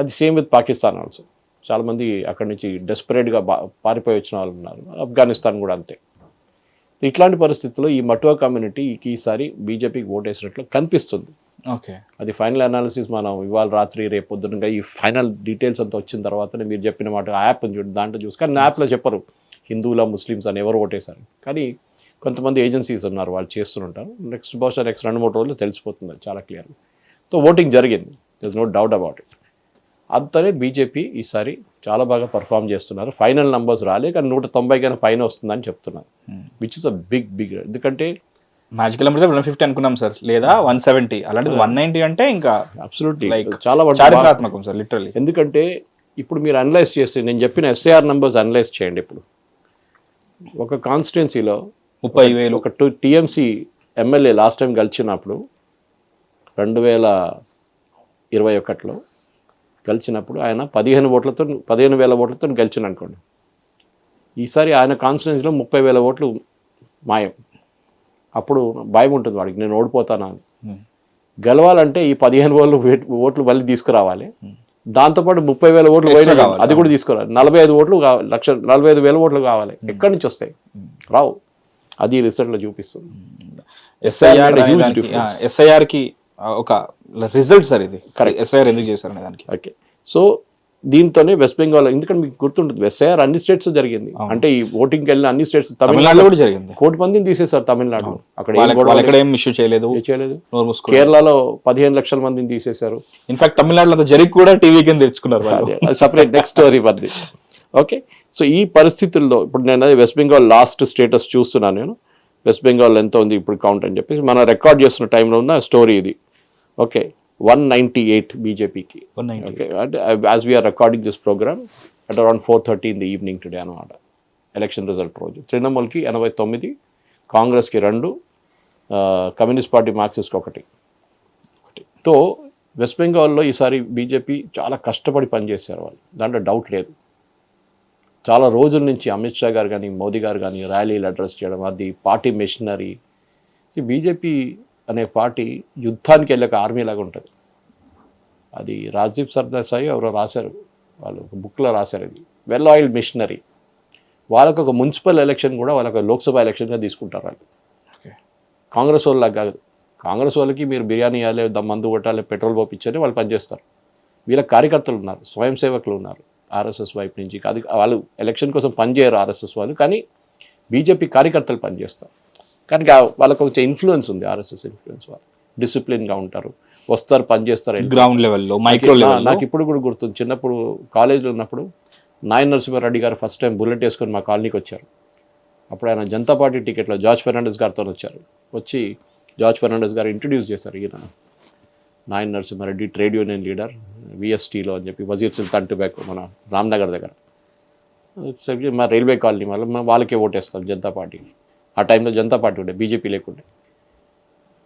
అది సేమ్ విత్ పాకిస్తాన్ ఆల్సో. చాలామంది అక్కడి నుంచి డెస్పరేట్గా పారిపోయి వచ్చిన వాళ్ళు ఉన్నారు, ఆఫ్ఘనిస్తాన్ కూడా అంతే. ఇట్లాంటి పరిస్థితుల్లో ఈ మటువా కమ్యూనిటీకి ఈసారి బీజేపీకి ఓటేసినట్లు కనిపిస్తుంది. ఓకే, అది ఫైనల్ అనాలిసిస్ మనం ఇవాళ రాత్రి రేపు పొద్దునగా ఈ ఫైనల్ డీటెయిల్స్ అంతా వచ్చిన తర్వాతనే మీరు చెప్పిన మాట యాప్ చూడండి, దాంట్లో చూసి. కానీ యాప్లో చెప్పరు హిందువుల ముస్లిమ్స్ అని ఎవరు ఓటేశారు. కానీ కొంతమంది ఏజెన్సీస్ ఉన్నారు, వాళ్ళు చేస్తుంటారు. బహుశా నెక్స్ట్ 2-3 రోజులు తెలిసిపోతుంది చాలా క్లియర్గా. సో ఓటింగ్ జరిగింది, there is no doubt about it. అంతనే బీజేపీ ఈసారి చాలా బాగా పర్ఫామ్ చేస్తున్నారు. ఫైనల్ నంబర్స్ రాలే, కానీ 190 కన్నా పైన వస్తుందని చెప్తున్నారు, విచ్ ఇస్ అ బిగ్. ఎందుకంటే మ్యాజికల్ నెంబర్స్ 150 అనుకున్నాం సార్, లేదా 170, అలాంటిది 190 అంటే ఇంకా అబ్సల్యూట్లీ లైక్ చాలా చారిత్రాత్మకం సార్ లిటరల్లీ. ఎందుకంటే ఇప్పుడు మీరు అనలైజ్ చేసి నేను చెప్పిన ఎస్ఐఆర్ నెంబర్స్ అనలైజ్ చేయండి. ఇప్పుడు ఒక కాన్స్టిట్యున్సీలో 30,000 ఒక టీఎంసీ ఎమ్మెల్యే లాస్ట్ టైం గెలిచినప్పుడు 2021లో గెలిచినప్పుడు ఆయన 15,000 ఓట్లతో గెలిచిన అనుకోండి. ఈసారి ఆయన కాన్స్టిట్యున్సీలో 30,000 ఓట్లు మాయం. అప్పుడు భయం ఉంటుంది వాడికి, నేను ఓడిపోతానా అని. గెలవాలంటే ఈ 15,000 ఓట్లు మళ్ళీ తీసుకురావాలి, దాంతోపాటు 30,000 ఓట్లు పోయినా కావాలి, అది కూడా తీసుకురావాలి. 45 ఓట్లు కావాలి, 45,000 ఓట్లు కావాలి. ఎక్కడి నుంచి వస్తాయి? రావు. అది రిజల్ట్లో చూపిస్తుంది. ఎస్ఐఆర్కి ఒక రిజల్ట్ సార్ ఇది. కరెక్ట్, ఎస్ఐఆర్ ఎందుకు చేశారు అనే దానికి. ఓకే, సో దీంతోనే వెస్ట్ బెంగాల్, ఎందుకంటే మీకు గుర్తుంటుంది ఎస్ఐఆర్ అన్ని స్టేట్స్ జరిగింది. అంటే ఈ ఓటింగ్కి వెళ్ళిన అన్ని స్టేట్స్, తమిళనాడులో కూడా జరిగింది. 1 కోటి మందిని తీసేశారు తమిళనాడు. అక్కడ ఏం ఇష్యూ చేయలేదు. కేరళలో 15 లక్షల మందిని తీసేశారు. ఇన్ఫాక్ట్ తమిళనాడులో జరిగి కూడా టీవీ కింద తెచ్చుకున్నారు. సపరేట్ నెక్స్ట్ స్టోరీ పది. ఓకే, సో ఈ పరిస్థితుల్లో ఇప్పుడు నేను వెస్ట్ బెంగాల్ లాస్ట్ స్టేటస్ చూస్తున్నాను. నేను వెస్ట్ బెంగాల్ ఎంత ఉంది ఇప్పుడు కౌంట్ అని చెప్పేసి మనం రికార్డ్ చేస్తున్న టైంలో ఉన్న స్టోరీ ఇది. ఓకే, 198 బీజేపీకి. ఓకే, అంటే as we're recording this programme at around 4:30 in the evening today అనమాట, ఎలక్షన్ రిజల్ట్ రోజు. తృణమూల్కి 89, కాంగ్రెస్కి 2, కమ్యూనిస్ట్ పార్టీ మార్క్సిస్ట్కి 1. తో వెస్ట్ బెంగాల్లో ఈసారి బీజేపీ చాలా కష్టపడి పనిచేశారు వాళ్ళు, దాంట్లో డౌట్ లేదు. చాలా రోజుల నుంచి అమిత్ షా గారు కానీ మోదీ గారు కానీ ర్యాలీలు అడ్రస్ చేయడం, అది పార్టీ మెషినరీ. బీజేపీ అనే పార్టీ యుద్ధానికి వెళ్ళక ఆర్మీ లాగా ఉంటుంది. అది రాజ్దీప్ సర్దేశాయి ఎవరో రాశారు, వాళ్ళు ఒక బుక్లో రాశారు, ఇది వెల్ ఆయిల్డ్ మిషనరీ. వాళ్ళకు ఒక మున్సిపల్ ఎలక్షన్ కూడా వాళ్ళకి లోక్సభ ఎలక్షన్గా తీసుకుంటారు వాళ్ళు. కాంగ్రెస్ వాళ్ళకి కాదు. కాంగ్రెస్ వాళ్ళకి మీరు బిర్యానీ ఇవ్వాలి, మందు కొట్టాలి, పెట్రోల్ పంపించాలి, వాళ్ళు పనిచేస్తారు. వీళ్ళ కార్యకర్తలు ఉన్నారు, స్వయం సేవకులు ఉన్నారు ఆర్ఎస్ఎస్ వైపు నుంచి. అది వాళ్ళు ఎలక్షన్ కోసం పనిచేయరు ఆర్ఎస్ఎస్ వాళ్ళు, కానీ బీజేపీ కార్యకర్తలు పనిచేస్తారు. కానీ వాళ్ళకు కొంచెం ఇన్ఫ్లుయెన్స్ ఉంది, ఆర్ఎస్ఎస్ ఇన్ఫ్లుయెన్స్. వాళ్ళు డిసిప్లిన్గా ఉంటారు, వస్తారు, పనిచేస్తారు గ్రౌండ్ లెవెల్లో, మైక్రో లెవెల్. నాకు ఇప్పుడు కూడా గుర్తుంది, చిన్నప్పుడు కాలేజీలో ఉన్నప్పుడు నాయన్ నరసింహారెడ్డి గారు ఫస్ట్ టైం బుల్లెట్ వేసుకొని మా కాలనీకి వచ్చారు. అప్పుడు ఆయన జనతా పార్టీ టికెట్లో జార్జ్ ఫెర్నాండెస్ గారితో వచ్చారు. వచ్చి జార్జ్ ఫెర్నాండెస్ గారు ఇంట్రడ్యూస్ చేశారు, ఈయన Nayini Narasimha Reddy trade union leader విఎస్టీలో అని చెప్పి, వజీర్ సుల్తాన్ టుబాకో మన రామ్నగర్ దగ్గర. మా రైల్వే కాలనీ వల్ల వాళ్ళకే ఓటేస్తాం జనతా పార్టీకి. ఆ టైంలో జనతా పార్టీ ఉండే, బీజేపీ లేకుండే.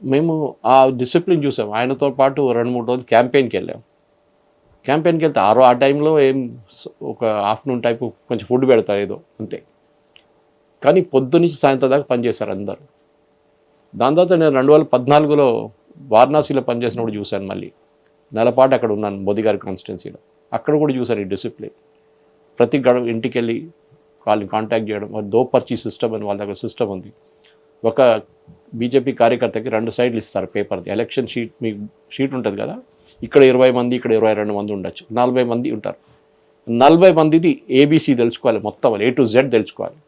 మేము ఆ డిసిప్లిన్ చూసాం. ఆయనతో పాటు 2-3 రోజులు క్యాంపెయిన్కి వెళ్ళాం. క్యాంపెయిన్కి వెళ్తే ఆ టైంలో ఏం ఒక ఆఫ్టర్నూన్ టైపు కొంచెం ఫుడ్ పెడతారు ఏదో అంతే, కానీ పొద్దు నుంచి సాయంత్రం దాకా పనిచేశారు అందరు. దాని తర్వాత నేను 2014లో వారణాసిలో పనిచేసినప్పుడు చూశాను. మళ్ళీ నెలపాటు అక్కడ ఉన్నాను మోదీ గారి కాన్స్టిట్యున్సీలో. అక్కడ కూడా చూసారు ఈ డిసిప్లిన్. ప్రతి ఇంటికి వెళ్ళి వాళ్ళని కాంటాక్ట్ చేయడం, దోపర్చి సిస్టమ్ అని వాళ్ళ దగ్గర సిస్టమ్ ఉంది. ఒక బీజేపీ కార్యకర్తకి 2 సైడ్లు ఇస్తారు పేపర్ది. ఎలక్షన్ షీట్, మీకు షీట్ ఉంటుంది కదా, ఇక్కడ 20 మంది, ఇక్కడ 22 మంది ఉండొచ్చు, 40 మంది ఉంటారు. 40 మందిది ఏబీసీ తెలుసుకోవాలి, మొత్తం వాళ్ళు A to Z తెలుసుకోవాలి.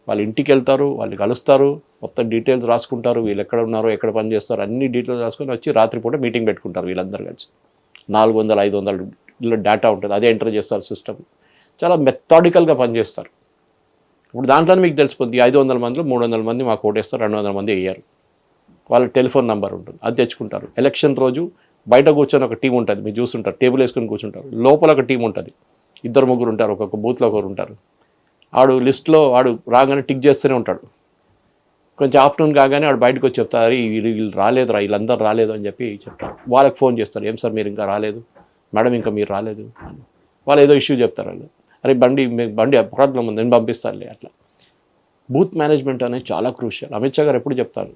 వాళ్ళు ఇంటికి వెళ్తారు, వాళ్ళు కలుస్తారు, మొత్తం డీటెయిల్స్ రాసుకుంటారు, వీళ్ళు ఎక్కడ ఉన్నారో, ఎక్కడ పని చేస్తారో అన్ని డీటెయిల్స్ రాసుకొని వచ్చి రాత్రిపూట మీటింగ్ పెట్టుకుంటారు వీళ్ళందరూ కలిసి. 400-500 డేటా ఉంటుంది, అదే ఎంటర్ చేస్తారు సిస్టమ్. చాలా మెథాడికల్గా పనిచేస్తారు. ఇప్పుడు దాంట్లోనే మీకు తెలిసిపోద్ది 500 మందిలో 300 మంది మాకు ఓటేస్తారు, 200 మంది వేయరు. వాళ్ళ టెలిఫోన్ నెంబర్ ఉంటుంది, అది తెచ్చుకుంటారు. ఎలక్షన్ రోజు బయట కూర్చొని ఒక టీం ఉంటుంది, మీరు చూస్తుంటారు, టేబుల్ వేసుకొని కూర్చుంటారు. లోపల ఒక టీం ఉంటుంది, 2-3 ఉంటారు, ఒక్కొక్క బూత్లో ఒకరు ఉంటారు. ఆడు లిస్ట్లో ఆడు రాగానే టిక్ చేస్తూనే ఉంటాడు. కొంచెం ఆఫ్టర్నూన్ కాగానే ఆడు బయటకు వచ్చి చెప్తారు, వీళ్ళు రాలేదురా, వీళ్ళందరూ రాలేదు అని చెప్పి చెప్తారు. వాళ్ళకి ఫోన్ చేస్తారు, ఏం సార్ మీరు ఇంకా రాలేదు, మేడం ఇంకా మీరు రాలేదు అని. వాళ్ళు ఏదో ఇష్యూ చెప్తారు. వాళ్ళు అరే బండి ప్రాబ్లం ఉంది, నేను పంపిస్తానులే. అట్లా బూత్ మేనేజ్మెంట్ అనేది చాలా క్రూషియల్. అమిత్ షా గారు ఎప్పుడు చెప్తారు,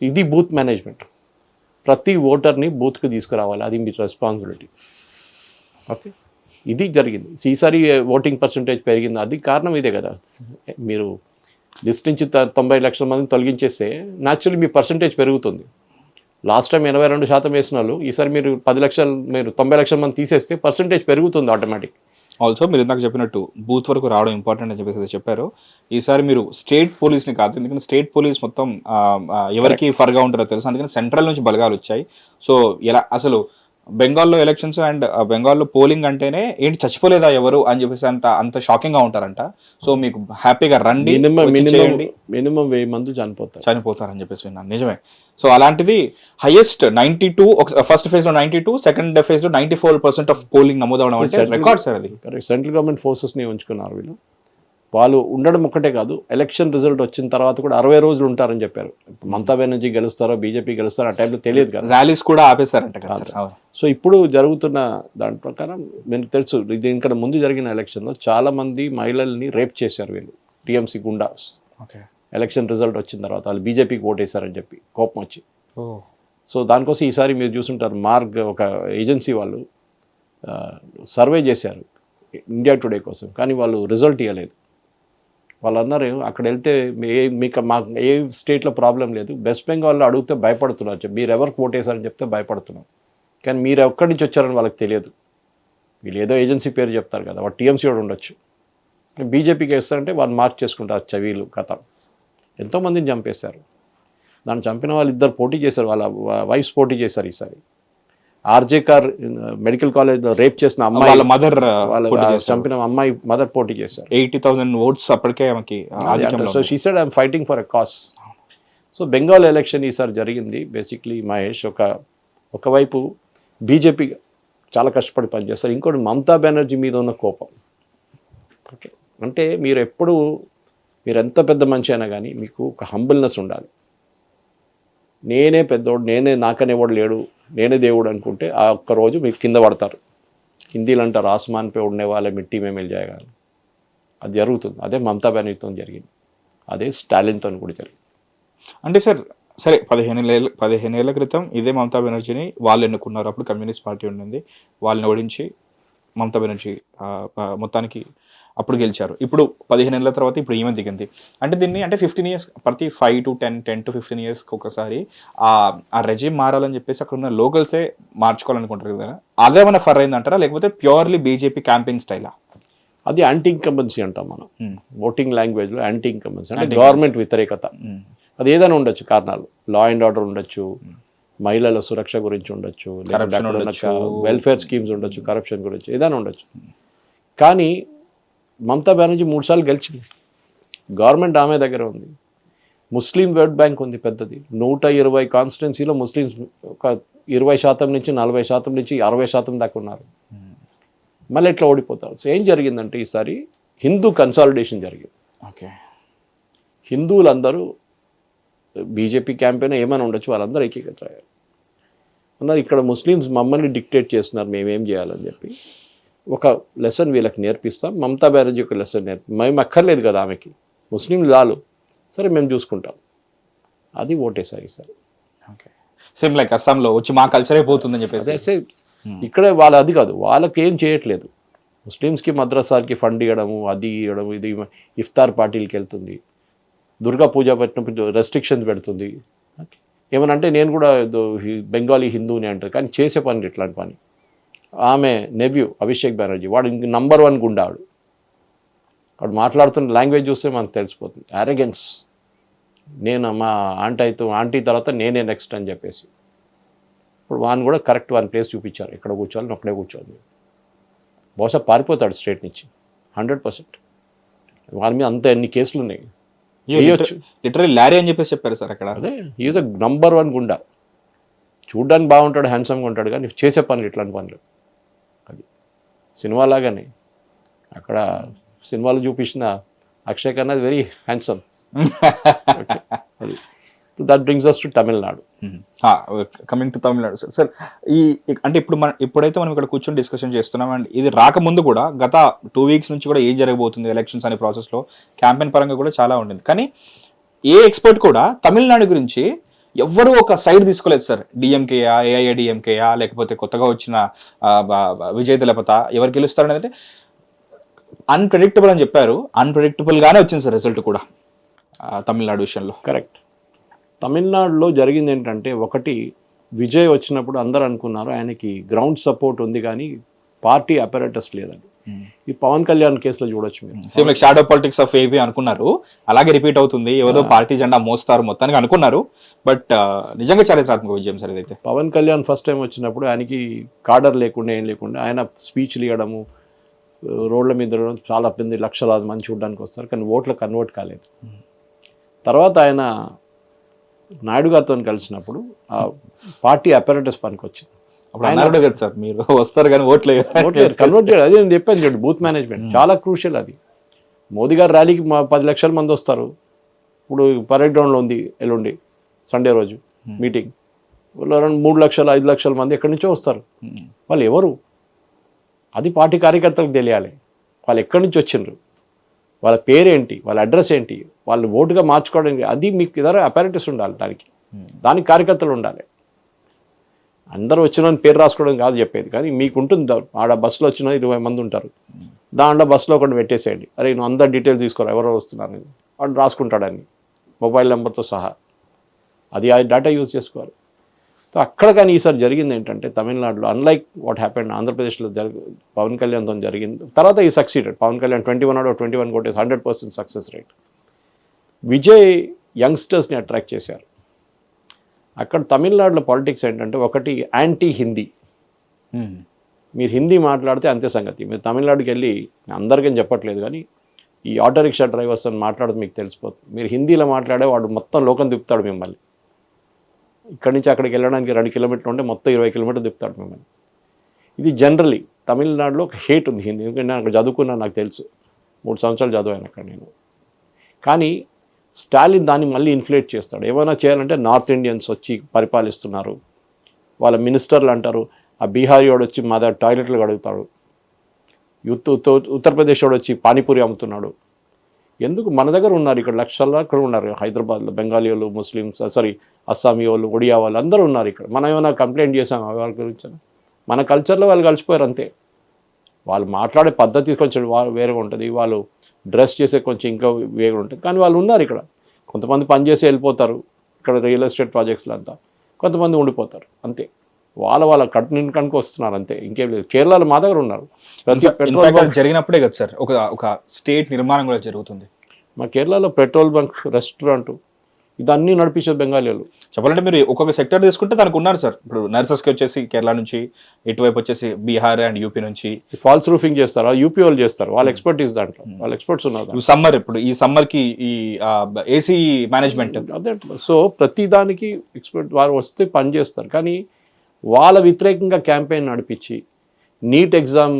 ఇది బూత్ మేనేజ్మెంట్. ప్రతి ఓటర్ని బూత్కి తీసుకురావాలి, అది మీ రెస్పాన్సిబిలిటీ. ఓకే, ఇది జరిగింది. ఈసారి ఓటింగ్ పర్సంటేజ్ పెరిగింది, అది కారణం ఇదే కదా. మీరు లిస్ట్ నుంచి 90 లక్షల మందిని తొలగించేస్తే న్యాచురల్లీ మీ పర్సంటేజ్ పెరుగుతుంది. లాస్ట్ టైం 82% వేసిన వాళ్ళు ఈసారి మీరు 90 లక్షల మంది తీసేస్తే పర్సంటేజ్ పెరుగుతుంది ఆటోమేటిక్. ఆల్సో మీరు ఇందాక చెప్పినట్టు బూత్ వరకు రావడం ఇంపార్టెంట్ అని చెప్పేసి చెప్పారు. ఈసారి మీరు స్టేట్ పోలీస్ని కాదు, ఎందుకంటే స్టేట్ పోలీస్ మొత్తం ఎవరికి ఫర్గా ఉంటారో తెలుసు, అందుకని సెంట్రల్ నుంచి బలగాలు వచ్చాయి. సో ఎలా అసలు బెంగాల్లో ఎలక్షన్స్ అండ్ బెంగాల్లో పోలింగ్ అంటేనే ఏంటి చచ్చిపోలేదా ఎవరు అని చెప్పేసి అంత షాకింగ్ గా ఉంటారంట. సో మీకు హ్యాపీగా రండి, మినిమం 1000 మంది చనిపోతారని చెప్పేసి విన్నాను. నిజమే. సో అలాంటిది హైయెస్ట్ 92, ఫస్ట్ ఫేజ్ లో 92, సెకండ్ ఫేజ్ లో 94% ఆఫ్ పోలింగ్ నమోదవడం అంటే రికార్డ్ సార్. అది సెంట్రల్ గవర్నమెంట్ ఫోర్సెస్ని ఉంచుకున్నారు వీళ్ళు. వాళ్ళు ఉండడం ఒక్కటే కాదు, ఎలక్షన్ రిజల్ట్ వచ్చిన తర్వాత కూడా 60 రోజులు ఉంటారని చెప్పారు. మమతా బెనర్జీ గెలుస్తారో బీజేపీ గెలుస్తారో ఆ టైంలో తెలియదు కదా, ర్యాలీస్ కూడా ఆపేశారంట కదా. సో ఇప్పుడు జరుగుతున్న దాని ప్రకారం మీకు తెలుసు, దీనికన్నా ముందు జరిగిన ఎలక్షన్లో చాలా మంది మహిళల్ని రేప్ చేశారు వీళ్ళు, టీఎంసీ గుండాస్. ఎలక్షన్ రిజల్ట్ వచ్చిన తర్వాత వాళ్ళు బీజేపీకి ఓటేశారని చెప్పి కోపం వచ్చి. సో దానికోసం ఈసారి మీరు చూసుంటారు, మార్గ్ ఒక ఏజెన్సీ వాళ్ళు సర్వే చేశారు ఇండియా టుడే కోసం, కానీ వాళ్ళు రిజల్ట్ ఇవ్వలేదు. వాళ్ళు అన్నారు అక్కడ వెళ్తే మీకు మాకు ఏ స్టేట్లో ప్రాబ్లం లేదు, వెస్ట్ బెంగాల్లో అడిగితే భయపడుతున్నారు, మీరు ఎవరికి ఓటేశారని చెప్తే భయపడుతున్నారు, కానీ మీరు ఎక్కడి నుంచి వచ్చారని వాళ్ళకి తెలియదు. వీళ్ళు ఏదో ఏజెన్సీ పేరు చెప్తారు కదా, వాడు టీఎంసీ వాడు ఉండొచ్చు, బీజేపీకి వేస్తారంటే వాళ్ళు మార్క్ చేసుకుంటారు. చవీలు కథ ఎంతోమందిని చంపేశారు. దాన్ని చంపిన వాళ్ళు 2 పోటీ చేశారు, వాళ్ళ వైఫ్స్ పోటీ చేశారు. ఈసారి ఆర్జే కార్ మెడికల్ కాలేజ్లో రేప్ చేసిన అమ్మాయి వాళ్ళ మదర్, చంపిన అమ్మాయి మదర్ పోటీ చేశారు. 80,000 ఓట్స్ అప్పటికే ఆమెకి. So she said I'm fighting for a cos. So Bengal election ఈసారి జరిగింది బేసిక్లీ మహేష్, ఒకవైపు బీజేపీ చాలా కష్టపడి పనిచేస్తారు, ఇంకోటి మమతా బెనర్జీ మీద ఉన్న కోపం. ఓకే, అంటే మీరు ఎంత పెద్ద మనిషి అయినా కానీ మీకు ఒక హంబుల్నెస్ ఉండాలి. నేనే పెద్దోడు, నాకనేవాడు లేడు, నేనే దేవుడు అనుకుంటే ఆ ఒక్కరోజు మీకు కింద పడతారు. హిందీలో అంటారు ఆస్మాన్ పే ఉడనే వాళ్ళే మిట్టీ మే మిల్ జాయేగా. అది జరుగుతుంది. అదే మమతా బెనర్జీతో జరిగింది, అదే స్టాలిన్తో కూడా జరిగింది. అంటే సార్ సరే 15 ఏళ్ల క్రితం ఇదే మమతా బెనర్జీని వాళ్ళు ఎన్నుకున్నారు. అప్పుడు కమ్యూనిస్ట్ పార్టీ ఉండింది, వాళ్ళని ఓడించి మమతా బెనర్జీ మొత్తానికి అప్పుడు గెలిచారు. ఇప్పుడు 15 ఏళ్ళ తర్వాత ఇప్పుడు ఈమె దిగింది. అంటే దీన్ని అంటే 15 years, ప్రతి 5 to 10 to 15 years ఒకసారి ఆ రెజిమ్ మారాలని చెప్పేసి అక్కడ ఉన్న లోకల్సే మార్చుకోవాలనుకుంటారు కదా, అదేమైనా ఫర్ అయిందంటారా, లేకపోతే ప్యూర్లీ బీజేపీ క్యాంపెయిన్ స్టైలా? అది యాంటీ ఇన్కంబెన్సీ అంటాం మనం ఓటింగ్ లాంగ్వేజ్లో. యాంటీ ఇన్కంబెన్సీ అంటే గవర్నమెంట్ వ్యతిరేకత. అది ఏదైనా ఉండొచ్చు కారణాలు, లా అండ్ ఆర్డర్ ఉండొచ్చు, మహిళల సురక్ష గురించి ఉండొచ్చు, వెల్ఫేర్ స్కీమ్స్ ఉండొచ్చు, కరప్షన్ గురించి ఏదైనా ఉండొచ్చు. కానీ మమతా బెనర్జీ 3 సార్లు గెలిచింది, గవర్నమెంట్ ఆమె దగ్గర ఉంది, ముస్లిం ఓట్ బ్యాంక్ ఉంది పెద్దది. 120 కాన్స్టిట్యున్సీలో ముస్లిమ్స్ ఒక 20% నుంచి 40% నుంచి 60% దాకా ఉన్నారు. మళ్ళీ ఎట్లా ఓడిపోతారు? సో ఏం జరిగిందంటే ఈసారి హిందూ కన్సాలిడేషన్ జరిగింది. ఓకే, హిందువులందరూ బీజేపీ క్యాంపెయిన్ ఏమైనా ఉండొచ్చు, వాళ్ళందరూ ఏకీకృతమయ్యారు. అన్నారు ఇక్కడ ముస్లిమ్స్ మమ్మల్ని డిక్టేట్ చేస్తున్నారు, మేమేం చేయాలని చెప్పి ఒక లెసన్ వీళ్ళకి నేర్పిస్తాం. మమతా బెనర్జీ ఒక లెసన్ మేము అక్కర్లేదు కదా ఆమెకి, ముస్లింలు చాలు, సరే మేము చూసుకుంటాం, అది ఓటేసారి ఈసారి. ఓకే, సేమ్ లైక్ అస్సాంలో వచ్చి మా కల్చరే పోతుందని చెప్పేసి. ఇక్కడే వాళ్ళ అది కాదు, వాళ్ళకి ఏం చేయట్లేదు. ముస్లిమ్స్కి మద్రసాలకి ఫండ్ ఇవ్వడము, అది ఇవ్వడం, ఇది ఇఫ్తార్ పార్టీలకి వెళ్తుంది, దుర్గా పూజ పెట్టినప్పుడు రెస్ట్రిక్షన్స్ పెడుతుంది. ఏమనంటే నేను కూడా బెంగాలీ హిందూని అంటారు, కానీ చేసే పని ఇట్లాంటి పని. ఆమె నెవ్యూ అభిషేక్ బెనర్జీ, వాడు ఇంక నంబర్ 1 గుండాడు. వాడు మాట్లాడుతున్న లాంగ్వేజ్ చూస్తే మనకు తెలిసిపోతుంది. అరెగెన్స్, నేను మా ఆంటీ తర్వాత నేనే నెక్స్ట్ అని చెప్పేసి. ఇప్పుడు వాడిని కూడా కరెక్ట్ వాని ప్లేస్ చూపించారు, ఎక్కడ కూర్చోవాలి అక్కడే కూర్చోవాలి. బహుశా పారిపోతాడు స్టేట్ నుంచి 100%. వాని మీద అంత ఎన్ని కేసులు ఉన్నాయి. లిటరల్లీ లారీ అని చెప్పేసి చెప్పారు సార్ అక్కడ. అదే ఈజ్ నంబర్ 1 గుండా. చూడ్డానికి బాగుంటాడు, హ్యాండ్సమ్గా ఉంటాడు, కానీ చేసే పనులు ఇట్లాంటి పనులు. అది సినిమా లాగానే అక్కడ సినిమాలు చూపించిన అక్షయ్ ఖన్నా వెరీ హ్యాండ్సమ్. అది that brings us to Tamil Nadu. Coming to Tamil Nadu sir, అంటే ఇప్పుడైతే మనం ఇక్కడ కూర్చొని డిస్కషన్ చేస్తున్నాం, అండ్ ఇది రాకముందు కూడా గత 2 వీక్స్ నుంచి కూడా ఏం జరగబోతుంది ఎలక్షన్స్ అనే ప్రాసెస్లో క్యాంపెయిన్ పరంగా కూడా చాలా ఉండింది. కానీ ఏ ఎక్స్పర్ట్ కూడా తమిళనాడు గురించి ఎవ్వరూ ఒక సైడ్ తీసుకోలేదు సార్. డిఎంకేయా, ఏఐఏడిఎంకేయా, లేకపోతే కొత్తగా వచ్చిన విజయ్ దళపత, ఎవరు గెలుస్తారు అనేది అన్ప్రెడిక్టబుల్ అని చెప్పారు. అన్ప్రెడిక్టబుల్ గానే వచ్చింది సార్ రిజల్ట్ కూడా తమిళనాడు విషయంలో. కరెక్ట్. తమిళనాడులో జరిగింది ఏంటంటే, ఒకటి విజయ్ వచ్చినప్పుడు అందరూ అనుకున్నారు ఆయనకి గ్రౌండ్ సపోర్ట్ ఉంది కానీ పార్టీ అపరేటస్ లేదండి. ఈ పవన్ కళ్యాణ్ కేసులో చూడొచ్చు మీరు. Same like shadow politics of AP అనుకున్నారు, అలాగే రిపీట్ అవుతుంది. ఏదో పార్టీ జెండా మోస్తారు మొత్తానికి అనుకున్నారు, బట్ నిజంగా చారిత్రాత్మక విజయం సార్ ఇదైతే. పవన్ కళ్యాణ్ ఫస్ట్ టైం వచ్చినప్పుడు ఆయనకి కాడర్ లేకుండా ఏం లేకుండా ఆయన స్పీచ్లు ఇవ్వడము, రోడ్ల మీద చాలా మంది లక్షలాది మంది చూడడానికి వస్తారు, కానీ ఓట్లు కన్వర్ట్ కాలేదు. తర్వాత ఆయన నాయుడు గారితో కలిసినప్పుడు ఆ పార్టీ అపరేటస్ పనికి వచ్చింది. అప్పుడు కదా సార్ మీరు వస్తారు కానీ ఓట్లు కన్వర్ట్ చేయడం, అదే నేను చెప్పాను చూడండి, బూత్ మేనేజ్మెంట్ చాలా క్రూషియల్. అది మోదీ గారి ర్యాలీకి 10 లక్షల మంది వస్తారు. ఇప్పుడు పరేడ్ గ్రౌండ్లో ఉంది ఎల్లుండి సండే రోజు మీటింగ్, 3 లక్షల 5 లక్షల మంది ఎక్కడి నుంచో వస్తారు. వాళ్ళు ఎవరు? అది పార్టీ కార్యకర్తలకు తెలియాలి, వాళ్ళు ఎక్కడి నుంచి వచ్చిండ్రు, వాళ్ళ పేరేంటి, వాళ్ళ అడ్రస్ ఏంటి, వాళ్ళు ఓటుగా మార్చుకోవడానికి. అది మీకు ఇద్దరు అపారిటస్ ఉండాలి, దానికి కార్యకర్తలు ఉండాలి. అందరూ వచ్చిన పేరు రాసుకోవడం కాదు చెప్పేది, కానీ మీకు ఉంటుంది. ఆడ బస్సులో వచ్చిన 20 మంది ఉంటారు, దాంట్లో బస్సులో ఒకటి పెట్టేసేయండి, అరే నువ్వు అందరు డీటెయిల్స్ తీసుకోరా ఎవరో వస్తున్నారు, వాడు రాసుకుంటాడని మొబైల్ నెంబర్తో సహా. అది ఆ డేటా యూజ్ చేసుకోవాలి. సో అక్కడ కానీ ఈసారి జరిగింది ఏంటంటే, తమిళనాడులో అన్లైక్ వాట్ హ్యాపెండ్ ఆంధ్రప్రదేశ్లో పవన్ కళ్యాణ్తో జరిగింది. తర్వాత ఈ సక్సీడెడ్ పవన్ కళ్యాణ్ 21 కొట్టేసి 100% సక్సెస్ రేట్. విజయ్ యంగ్స్టర్స్ని అట్రాక్ట్ చేశారు. అక్కడ తమిళనాడులో పాలిటిక్స్ ఏంటంటే, ఒకటి యాంటీ హిందీ. మీరు హిందీ మాట్లాడితే అంతే సంగతి. మీరు తమిళనాడుకి వెళ్ళి, అందరికీ చెప్పట్లేదు కానీ ఈ ఆటో రిక్షా డ్రైవర్స్ అని మాట్లాడితే మీకు తెలిసిపోతుంది. మీరు హిందీలో మాట్లాడే వాడు మొత్తం లోకం తిప్పుతాడు మిమ్మల్ని. ఇక్కడి నుంచి అక్కడికి వెళ్ళడానికి 2 కిలోమీటర్లు ఉంటే మొత్తం 20 కిలోమీటర్లు తిప్పుతాడు మిమ్మల్ని. ఇది జనరలీ తమిళనాడులో ఒక హేట్ ఉంది హిందీ. ఎందుకంటే నేను అక్కడ చదువుకున్నా, నాకు తెలుసు, 3 సంవత్సరాలు చదివాను అక్కడ నేను. కానీ స్టాలిన్ దాన్ని మళ్ళీ ఇన్ఫ్లేట్ చేస్తాడు. ఏమైనా చేయాలంటే నార్త్ ఇండియన్స్ వచ్చి పరిపాలిస్తున్నారు, వాళ్ళ మినిస్టర్లు అంటారు, ఆ బీహారీ వాడు వచ్చి మా దగ్గర టాయిలెట్లు కడుగుతాడు, ఉత్తరప్రదేశ్ వాడు వచ్చి పానీపూరి అమ్ముతున్నాడు. ఎందుకు? మన దగ్గర ఉన్నారు ఇక్కడ లక్షల్లో ఇక్కడ ఉన్నారు. హైదరాబాద్లో బెంగాలీ వాళ్ళు, ముస్లిమ్స్, అస్సామీ వాళ్ళు, ఒడియా వాళ్ళు అందరూ ఉన్నారు ఇక్కడ. మనం ఏమైనా కంప్లైంట్ చేసాం వాళ్ళ గురించి? మన కల్చర్లో వాళ్ళు కలిసిపోయారు అంతే. వాళ్ళు మాట్లాడే పద్ధతి కొంచెం వేరేగా ఉంటుంది, వాళ్ళు డ్రెస్ చేసే కొంచెం ఇంకా వేరే ఉంటుంది, కానీ వాళ్ళు ఉన్నారు ఇక్కడ. కొంతమంది పనిచేసి వెళ్ళిపోతారు ఇక్కడ రియల్ ఎస్టేట్ ప్రాజెక్ట్స్లో అంతా, కొంతమంది ఉండిపోతారు అంతే. వాళ్ళ కట్టుకు వస్తున్నారు అంతే, ఇంకేం లేదు. కేరళలో మా దగ్గర ఉన్నారు. జరిగినప్పుడే కదా సార్ ఒక స్టేట్ నిర్మాణం కూడా జరుగుతుంది. మా కేరళలో పెట్రోల్ బంక్, రెస్టారెంట్, ఇదన్నీ నడిపించారు బెంగాలీలు. చెప్పాలంటే మీరు ఒక్కొక్క సెక్టర్ తీసుకుంటే దానికి ఉన్నారు సార్. ఇప్పుడు నర్సెస్కి వచ్చేసి కేరళ నుంచి, ఇటువైపు వచ్చేసి బీహార్ అండ్ యూపీ నుంచి. ఫాల్స్ రూఫింగ్ చేస్తారు, యూపీ వాళ్ళు చేస్తారు, వాళ్ళ ఎక్స్పర్టీస్ దాంట్లో, వాళ్ళ ఎక్స్పర్ట్స్ ఉన్నారు. సమ్మర్, ఇప్పుడు ఈ సమ్మర్కి ఈ ఏసీ మేనేజ్మెంట్ అదే. సో ప్రతి దానికి ఎక్స్పర్ట్ వారు వస్తే పని చేస్తారు. కానీ వాళ్ళ వ్యతిరేకంగా క్యాంపెయిన్ నడిపించి, నీట్ ఎగ్జామ్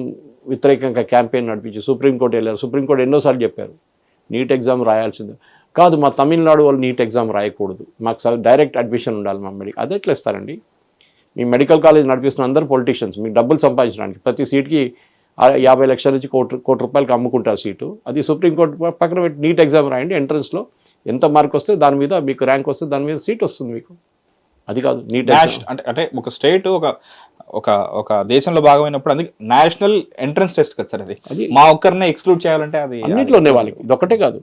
వ్యతిరేకంగా క్యాంపెయిన్ నడిపించి సుప్రీంకోర్టు వెళ్ళారు. సుప్రీంకోర్టు ఎన్నోసార్లు చెప్పారు నీట్ ఎగ్జామ్ రాయాల్సిందే. కాదు, మా తమిళనాడు వాళ్ళు నీట్ ఎగ్జామ్ రాయకూడదు, మాకు డైరెక్ట్ అడ్మిషన్ ఉండాలి మా మెడికల్. అది ఎట్లా ఇస్తారండి? మీ మెడికల్ కాలేజ్ నడిపిస్తున్న అందరూ పొలిటీషియన్స్, మీకు డబ్బులు సంపాదించడానికి ప్రతి సీట్కి 50 లక్షల నుంచి కోటి రూపాయలకి అమ్ముకుంటారు సీటు. అది సుప్రీంకోర్టు పక్కన పెట్టి నీట్ ఎగ్జామ్ రాయండి, ఎంట్రన్స్లో ఎంత మార్క్ వస్తే దాని మీద మీకు ర్యాంక్ వస్తే దాని మీద సీట్ వస్తుంది మీకు. అది కాదు నీట్ అంటే ఒక స్టేట్ ఒక ఒక ఒక దేశంలో భాగమైనప్పుడు అందుకే నేషనల్ ఎంట్రన్స్ టెస్ట్ కదా సార్ అది. అది మా ఒక్కరినే ఎక్స్క్లూడ్ చేయాలంటే అది అన్నింటిలో ఉన్నాయి వాళ్ళకి. ఇది ఒకటే కాదు,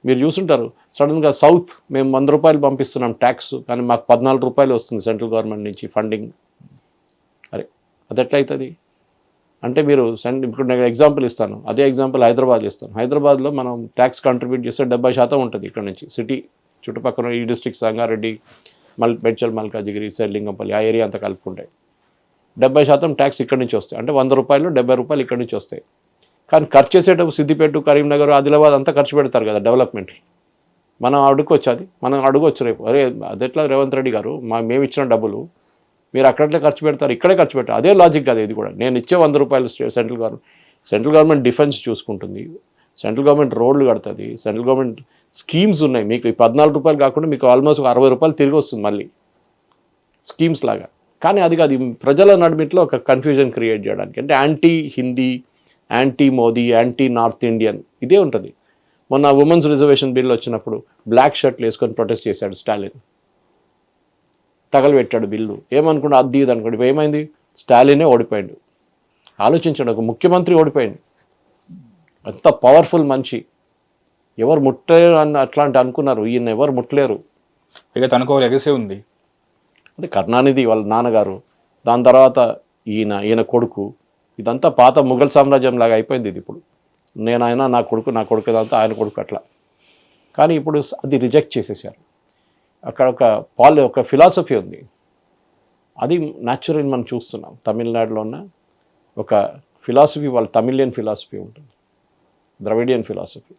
మీరు చూసుంటారు సడన్గా సౌత్ మేము 100 రూపాయలు పంపిస్తున్నాం ట్యాక్స్, కానీ మాకు 14 రూపాయలు వస్తుంది సెంట్రల్ గవర్నమెంట్ నుంచి ఫండింగ్. అరే అది ఎట్లా అవుతుంది అంటే మీరు ఇప్పుడు నేను ఎగ్జాంపుల్ ఇస్తాను, అదే ఎగ్జాంపుల్ హైదరాబాద్ ఇస్తాను. హైదరాబాద్లో మనం ట్యాక్స్ కంట్రిబ్యూట్ చేస్తే 70% ఉంటుంది ఇక్కడ నుంచి. సిటీ చుట్టుపక్కల ఈ డిస్ట్రిక్ట్ సంగారెడ్డి, బెడ్చల్, మల్కాజిగిరి, లింగంపల్లి ఆ ఏరియా అంతా కలుపుకుంటాయి. 70% ట్యాక్స్ ఇక్కడి నుంచి వస్తాయి. అంటే 100 రూపాయలు 70 రూపాయలు ఇక్కడి నుంచి వస్తాయి. కానీ ఖర్చు చేసేటప్పుడు సిద్దిపేట, కరీంనగర్, ఆదిలాబాద్ అంతా ఖర్చు పెడతారు కదా డెవలప్మెంట్కి. మనం అడుక్కొచ్చు, అది మనం అడగొచ్చు రేపు, అరే అది ఎట్లా రేవంత్ రెడ్డి గారు మేము ఇచ్చిన డబ్బులు మీరు అక్కడట్లే ఖర్చు పెడతారు, ఇక్కడే ఖర్చు పెట్టారు. అదే లాజిక్ కదా ఇది కూడా. నేను ఇచ్చే 100 రూపాయలు సెంట్రల్ గవర్నమెంట్ డిఫెన్స్ చూసుకుంటుంది, సెంట్రల్ గవర్నమెంట్ రోడ్లు కడుతుంది, సెంట్రల్ గవర్నమెంట్ స్కీమ్స్ ఉన్నాయి. మీకు ఈ 14 రూపాయలు కాకుండా మీకు ఆల్మోస్ట్ 60 రూపాయలు తిరిగి వస్తుంది మళ్ళీ స్కీమ్స్ లాగా. కానీ అది ప్రజల నడుమిట్లో ఒక కన్ఫ్యూజన్ క్రియేట్ చేయడానికి, అంటే anti Hindi, anti Modi, anti north Indian ఇదే ఉంటుంది. మొన్న ఉమెన్స్ రిజర్వేషన్ బిల్ వచ్చినప్పుడు బ్లాక్ షర్ట్లు వేసుకొని ప్రొటెస్ట్ చేశాడు స్టాలిన్, తగలబెట్టాడు బిల్లు. ఏమనుకున్నా అది ఇది అనుకోండి, ఏమైంది, స్టాలినే ఓడిపోయాడు. ఆలోచించాడు, ఒక ముఖ్యమంత్రి ఓడిపోయాడు, అంత పవర్ఫుల్ మనిషి, ఎవరు ముట్టలేరు అట్లాంటి అనుకున్నారు, ఈయన ఎవరు ముట్టలేరు. ఇక తనకు లెగసీ ఉంది. అదే కరుణానిధి వాళ్ళ నాన్నగారు, దాని తర్వాత ఈయన కొడుకు, ఇదంతా పాత ముఘల్ సామ్రాజ్యం లాగా అయిపోయింది ఇది. ఇప్పుడు ఆయన నా కొడుకు ఇదంతా ఆయన కొడుకు అట్లా. కానీ ఇప్పుడు అది రిజెక్ట్ చేసేసారు. అక్కడ ఒక ఫిలాసఫీ ఉంది, అది న్యాచురల్ మనం చూస్తున్నాం. తమిళనాడులో ఉన్న ఒక ఫిలాసఫీ, వాళ్ళ తమిళియన్ ఫిలాసఫీ ఉంటుంది, ద్రవిడియన్ ఫిలాసఫీ.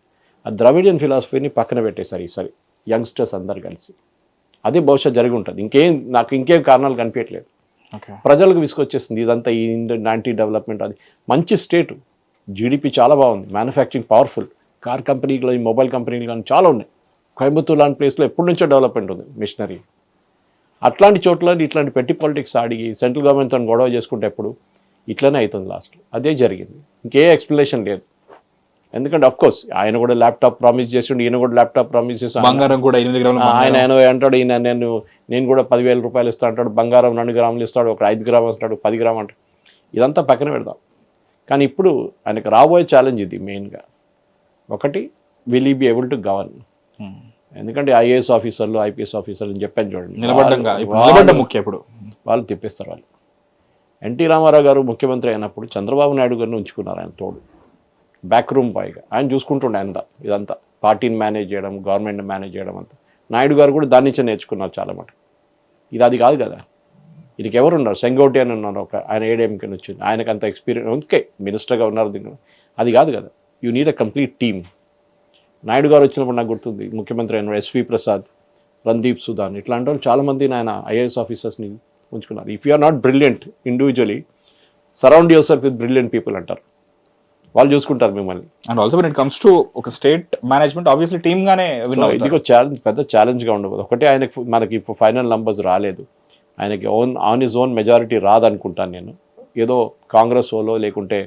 ఆ ద్రవిడియన్ ఫిలాసఫీని పక్కన పెట్టేశారు ఈసారి యంగ్స్టర్స్ అందరు కలిసి. అదే బహుశా జరిగి ఉంటుంది. నాకు ఇంకేం కారణాలు కనిపించట్లేదు. ప్రజలకు విసుకొచ్చేస్తుంది ఇదంతా, ఈ యాంటీ డెవలప్మెంట్. అది మంచి స్టేటు, జీడిపి చాలా బాగుంది, మ్యానుఫ్యాక్చరింగ్ పవర్ఫుల్, కార్ కంపెనీలు, మొబైల్ కంపెనీలు కానీ చాలా ఉన్నాయి. కోయంబత్తూర్ లాంటి ప్లేస్లో ఎప్పటి నుంచో డెవలప్మెంట్ ఉంది, మిషనరీ. అట్లాంటి చోట్ల ఇట్లాంటి పెట్టి పాలిటిక్స్ ఆడి సెంట్రల్ గవర్నమెంట్తో గొడవ చేసుకుంటే ఎప్పుడు ఇట్లనే అవుతుంది లాస్ట్. అదే జరిగింది, ఇంకే ఎక్స్ప్లెనేషన్ లేదు. ఎందుకంటే అఫ్కోర్స్ ఆయన కూడా ల్యాప్టాప్ ప్రామిస్ చేసిండు, ఈయన కూడా ల్యాప్టాప్ ప్రామిస్ చేసి బంగారం కూడా 8 గ్రాములు ఆయన అంటాడు, నేను కూడా 10,000 రూపాయలు ఇస్తా అంటాడు, బంగారం 2 గ్రాములు ఇస్తాడు, ఒక 5 గ్రాములు ఇస్తాడు, 10 గ్రాములు అంటాడు. ఇదంతా పక్కన పెడదాం. కానీ ఇప్పుడు ఆయనకు రాబోయే ఛాలెంజ్ ఇది మెయిన్గా. ఒకటి, విల్ ఈ బి ఏబుల్ టు గవర్న్. ఎందుకంటే ఐఏఎస్ ఆఫీసర్లు, ఐపీఎస్ ఆఫీసర్లు చెప్పాను చూడండి, నిలబడ్డం ముఖ్యం. ఇప్పుడు వాళ్ళు తిప్పిస్తారు. వాళ్ళు ఎన్టీ రామారావు గారు ముఖ్యమంత్రి అయినప్పుడు చంద్రబాబు నాయుడు గారిని ఉంచుకున్నారు ఆయన తోడు, బ్యాక్ రూమ్ బాయ్గా. ఆయన చూసుకుంటుండే ఇదంతా పార్టీని మేనేజ్ చేయడం, గవర్నమెంట్ని మేనేజ్ చేయడం అంతా. నాయుడు గారు కూడా దాని నుంచే నేర్చుకున్నారు చాలా మటుకు. అది కాదు కదా, వీరికి ఎవరు ఉన్నారు, సెంగోటి అని ఉన్నారు, ఆయన ఏడీఎంకే వచ్చింది, ఆయనకు అంత ఎక్స్పీరియన్స్, ఓకే మినిస్టర్గా ఉన్నారు దీన్ని. అది కాదు కదా, you need a complete team. Naidu గారు వచ్చినప్పుడు నాకు గుర్తుంది, ముఖ్యమంత్రి అయిన ఎస్వి ప్రసాద్, రందీప్ సుధాన్, ఇట్లాంటి వాళ్ళు చాలామందిని ఆయన ఐఏఎస్ ఆఫీసర్స్ని ఉంచుకున్నారు. If you are not brilliant individually, surround yourself with brilliant people అంటారు, వాళ్ళు చూసుకుంటారు మిమ్మల్ని. And also when it comes to ఒక స్టేట్ మేనేజ్మెంట్ ఆబ్వియస్లీ టీమ్ గానే ఇది ఒక పెద్ద ఛాలెంజ్గా ఉండదు. ఒకటే మనకి ఇప్పుడు ఫైనల్ నంబర్స్ రాలేదు, ఆయనకి ఆన్ హిజ్ ఓన్ మెజారిటీ రాదనుకుంటాను నేను. ఏదో కాంగ్రెస్ వాళ్ళో లేకుంటే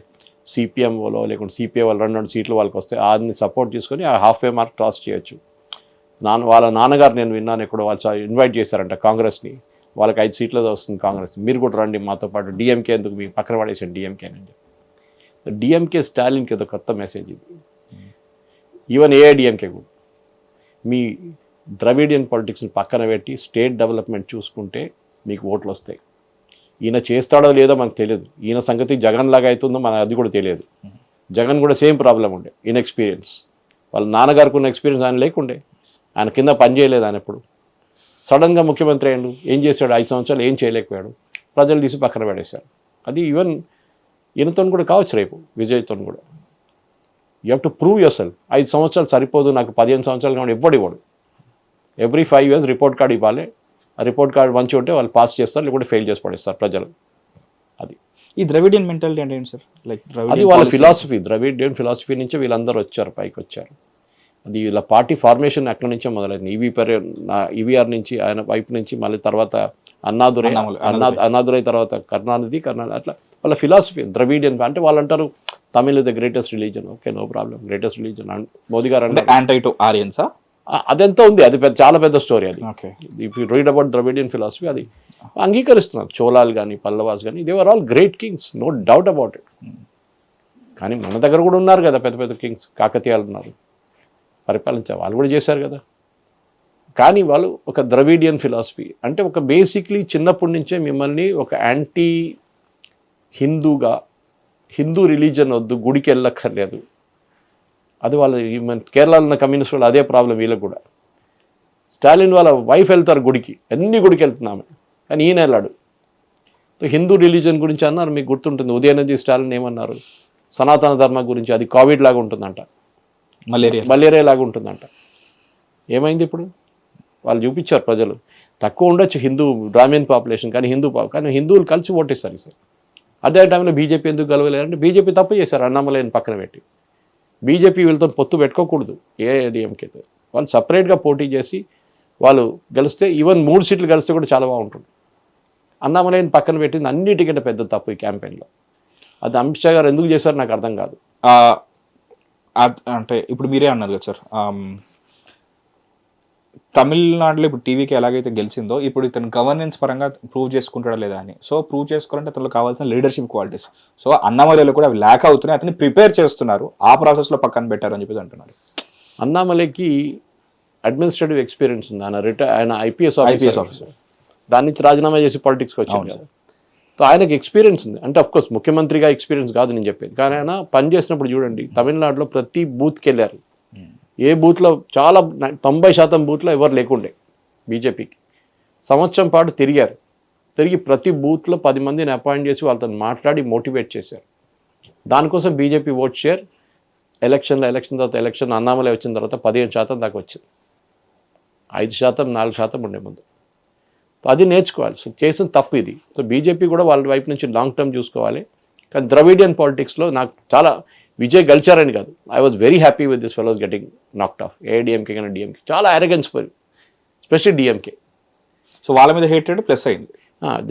సిపిఎం వాళ్ళో లేకుంటే సిపిఐ వాళ్ళు 2 సీట్లు వాళ్ళకి వస్తే దాన్ని సపోర్ట్ చేసుకొని ఆ హాఫ్-వే మార్క్ క్రాస్ చేయొచ్చు. వాళ్ళ నాన్నగారు నేను విన్నాను ఎక్కడో, వాళ్ళు ఇన్వైట్ చేశారంట కాంగ్రెస్ని, వాళ్ళకి 5 సీట్లతో వస్తుంది కాంగ్రెస్, మీరు కూడా రండి మాతో పాటు, డిఎంకే ఎందుకు మీ పక్కన పడేసాను డిఎంకేనండి. డిఎంకే స్టాలిన్కి ఏదో కొత్త మెసేజ్ ఇది. ఈవెన్ ఏఐడిఎంకే కూడా మీ ద్రవిడియన్ పాలిటిక్స్ని పక్కన పెట్టి స్టేట్ డెవలప్మెంట్ చూసుకుంటే మీకు ఓట్లు వస్తాయి. ఈయన చేస్తాడో లేదో మనకు తెలియదు, ఈయన సంగతి జగన్ లాగా అవుతుందో మనకు అది కూడా తెలియదు. జగన్ కూడా సేమ్ ప్రాబ్లం ఉండే, ఇన్ఎక్స్పీరియన్స్. వాళ్ళ నాన్నగారికి ఉన్న ఎక్స్పీరియన్స్ ఆయన లేకుండే, ఆయన కింద పని చేయలేదు ఆయన ఎప్పుడు. సడన్గా ముఖ్యమంత్రి అయ్యాడు, ఏం చేశాడు, 5 సంవత్సరాలు ఏం చేయలేకపోయాడు, ప్రజలు తీసి పక్కన పడేశారు. అది ఈవెన్ ఈయనతో కూడా కావచ్చు, రేపు విజయ్తో కూడా. You have to prove your self. 5 సంవత్సరాలు సరిపోదు, నాకు 15 సంవత్సరాలు కావాలి, ఇవ్వడు. ఎవ్రీ 5 years రిపోర్ట్ కార్డు ఇవ్వాలి. ఆ రిపోర్ట్ కార్డు మంచిగా ఉంటే వాళ్ళు పాస్ చేస్తారు, లేకుంటే ఫెయిల్ చేసి పడేస్తారు ప్రజలు. అది ఈ ద్రవిడియన్ మెంటాలిటీ అంటే ఏంటి సార్? లైక్ అది వాళ్ళ ఫిలాసఫీ, ద్రవిడియన్ ఫిలాసఫీ నుంచి వీళ్ళందరూ వచ్చారు, పైకి వచ్చారు. అది వీళ్ళ పార్టీ ఫార్మేషన్ అక్కడి నుంచే మొదలైంది. ఈవీఆర్ నుంచి, ఆయన వైపు నుంచి, మళ్ళీ తర్వాత అన్నాదురై తర్వాత కరుణానిధి అట్లా వాళ్ళ ఫిలాసఫీ ద్రవిడియన్. అంటే వాళ్ళు అంటారు Tamil the greatest religion. Okay, no problem, greatest religion. Modi గారు అంటే యాంటీ టు ఆరియన్సా, అదెంత ఉంది, అది చాలా పెద్ద స్టోరీ అది. If you read about Dravidian philosophy, అది అంగీకరిస్తున్నారు. చోళాలు కానీ పల్లవాస్ కానీ they are all great kings, no doubt about it. కానీ మన దగ్గర కూడా ఉన్నారు కదా పెద్ద పెద్ద కింగ్స్, కాకతీయాలు ఉన్నారు, పరిపాలించారు, వాళ్ళు కూడా చేశారు కదా. కానీ వాళ్ళు ఒక ద్రవిడియన్ ఫిలాసఫీ అంటే ఒక బేసిక్లీ చిన్నప్పటి నుంచే మిమ్మల్ని ఒక యాంటీ హిందూగా, హిందూ రిలీజన్ వద్దు, గుడికి వెళ్ళక్కర్లేదు. అది వాళ్ళ కేరళలో ఉన్న కమ్యూనిస్ట్ వాళ్ళు అదే ప్రాబ్లం వీళ్ళకి కూడా. స్టాలిన్ వాళ్ళ వైఫ్ వెళ్తారు గుడికి, అన్ని గుడికి వెళ్తున్నాము, కానీ ఈయన వెళ్ళాడు. హిందూ రిలీజన్ గురించి అన్నారు, మీకు గుర్తుంటుంది ఉదయనిధి స్టాలిన్ ఏమన్నారు, సనాతన ధర్మ గురించి, అది కోవిడ్ లాగా ఉంటుందంట, మలేరియా లాగా ఉంటుందంట. ఏమైంది ఇప్పుడు? వాళ్ళు చూపించారు ప్రజలు, తక్కువ ఉండొచ్చు హిందూ బ్రాహ్మణ్ పాపులేషన్, కానీ కానీ హిందువులు కలిసి ఓటేస్తారు సార్. అదే టైంలో బీజేపీ ఎందుకు గెలవలేరంటే బీజేపీ తప్పు చేశారు, అన్నామలైని పక్కన పెట్టి. బీజేపీ వీళ్ళతో పొత్తు పెట్టుకోకూడదు ఏఐడిఎంకేతో, వాళ్ళు సపరేట్గా పోటీ చేసి వాళ్ళు గెలిస్తే, ఈవెన్ 3 సీట్లు గెలిస్తే కూడా చాలా బాగుంటుంది. అన్నామలైని పక్కన పెట్టింది అన్నిటికంటే పెద్ద తప్పు ఈ క్యాంపెయిన్లో. అది అమిత్ షా గారు ఎందుకు చేశారు నాకు అర్థం కాదు. అంటే ఇప్పుడు మీరే అన్నారు కదా సార్, తమిళనాడులో ఇప్పుడు టీవీకి ఎలాగైతే గెలిచిందో, ఇప్పుడు ఇతను గవర్నెన్స్ పరంగా ప్రూవ్ చేసుకుంటాడా లేదా అని. సో ప్రూవ్ చేసుకోవాలంటే అతను కావాల్సిన లీడర్షిప్ క్వాలిటీస్, సో అన్నామలైలో కూడా అవి ల్యాక్ అవుతున్నాయి, అతన్ని ప్రిపేర్ చేస్తున్నారు, ఆ ప్రాసెస్లో పక్కన పెట్టారు అని చెప్పి అంటున్నారు. అన్నామలైకి అడ్మినిస్ట్రేటివ్ ఎక్స్పీరియన్స్ ఉంది, ఆయన ఐపీఎస్ ఆఫీసర్, దాని నుంచి రాజీనామా చేసి పాలిటిక్స్కి వచ్చాను కదా. సో ఆయనకి ఎక్స్పీరియన్స్ ఉంది, అంటే అఫ్కోర్స్ ముఖ్యమంత్రిగా ఎక్స్పీరియన్స్ కాదు నేను చెప్పేది, కానీ ఆయన పని చేసినప్పుడు చూడండి, తమిళనాడులో ప్రతి బూత్కి వెళ్ళారు. ఏ బూత్లో చాలా 90% బూత్లో ఎవరు లేకుండే బీజేపీకి. సంవత్సరం పాటు తిరిగి ప్రతి బూత్లో 10 మందిని అపాయింట్ చేసి వాళ్ళతో మాట్లాడి మోటివేట్ చేశారు. దానికోసం బీజేపీ ఓట్ షేర్ ఎలక్షన్ తర్వాత ఎలక్షన్ అన్నామలై వచ్చిన తర్వాత 15% దాకా వచ్చింది. 5%, 4% ఉండే ముందు. అది నేర్చుకోవాలి. సో చేసిన తప్పు ఇది. సో బీజేపీ కూడా వాళ్ళ వైపు నుంచి లాంగ్ టర్మ్ చూసుకోవాలి. కానీ ద్రవిడియన్ పాలిటిక్స్లో నాకు చాలా, విజయ్ గెలిచారని కాదు, I was very happy with this fellows getting knocked of. AIADMK కానీ డిఎంకే చాలా అరగెన్స్ పోయి, ఎస్పెషల్లీ డిఎంకే. సో వాళ్ళ మీద హేటెడ్ ప్లస్ అయింది.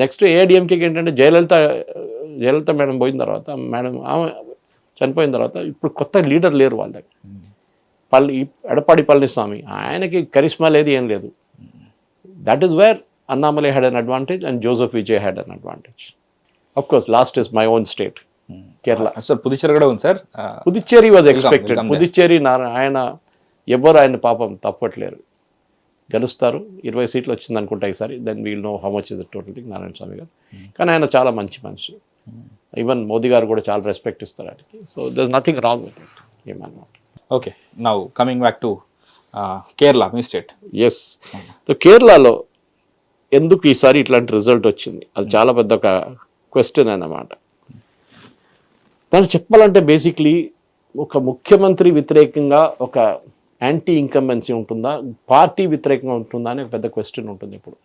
నెక్స్ట్ ఏఐడిఎంకేకి ఏంటంటే జయలలిత మేడం పోయిన తర్వాత, ఆమె చనిపోయిన తర్వాత ఇప్పుడు కొత్త లీడర్ లేరు వాళ్ళ దగ్గర. ఎడప్పాడి పళనిస్వామి, ఆయనకి కరిష్మా లేదు, ఏం లేదు. That is where Annamalai had an advantage and Joseph Vijay had an advantage. Of course last is my own state Kerala. Sir Puducherry కూడా ఉంది sir. Puducherry was expected. Puducherry ఆయన పాపం తప్పట్లేరు, గెలుస్తారు. 20 సీట్లు వచ్చింది అనుకుంటా ఈసారి. Then we'll know how much is the total thing. Narayana Swamy garu, కానీ ఆయన చాలా మంచి మనిషి. ఈవెన్ మోదీ గారు కూడా చాలా రెస్పెక్ట్ ఇస్తారు ఆయనకి. So there is nothing wrong with it, ఏమన్నా. Okay, now coming back to Kerala, మీ స్టేట్. ఎస్, సో కేరళలో ఎందుకు ఈసారి ఇట్లాంటి రిజల్ట్ వచ్చింది, అది చాలా పెద్ద ఒక క్వశ్చన్ అన్నమాట. దాన్ని చెప్పాలంటే బేసిక్లీ ఒక ముఖ్యమంత్రి వ్యతిరేకంగా ఒక యాంటీ ఇన్కంబెన్సీ ఉంటుందా, పార్టీ వ్యతిరేకంగా ఉంటుందా అని ఒక పెద్ద క్వశ్చన్ ఉంటుంది ఇప్పుడు.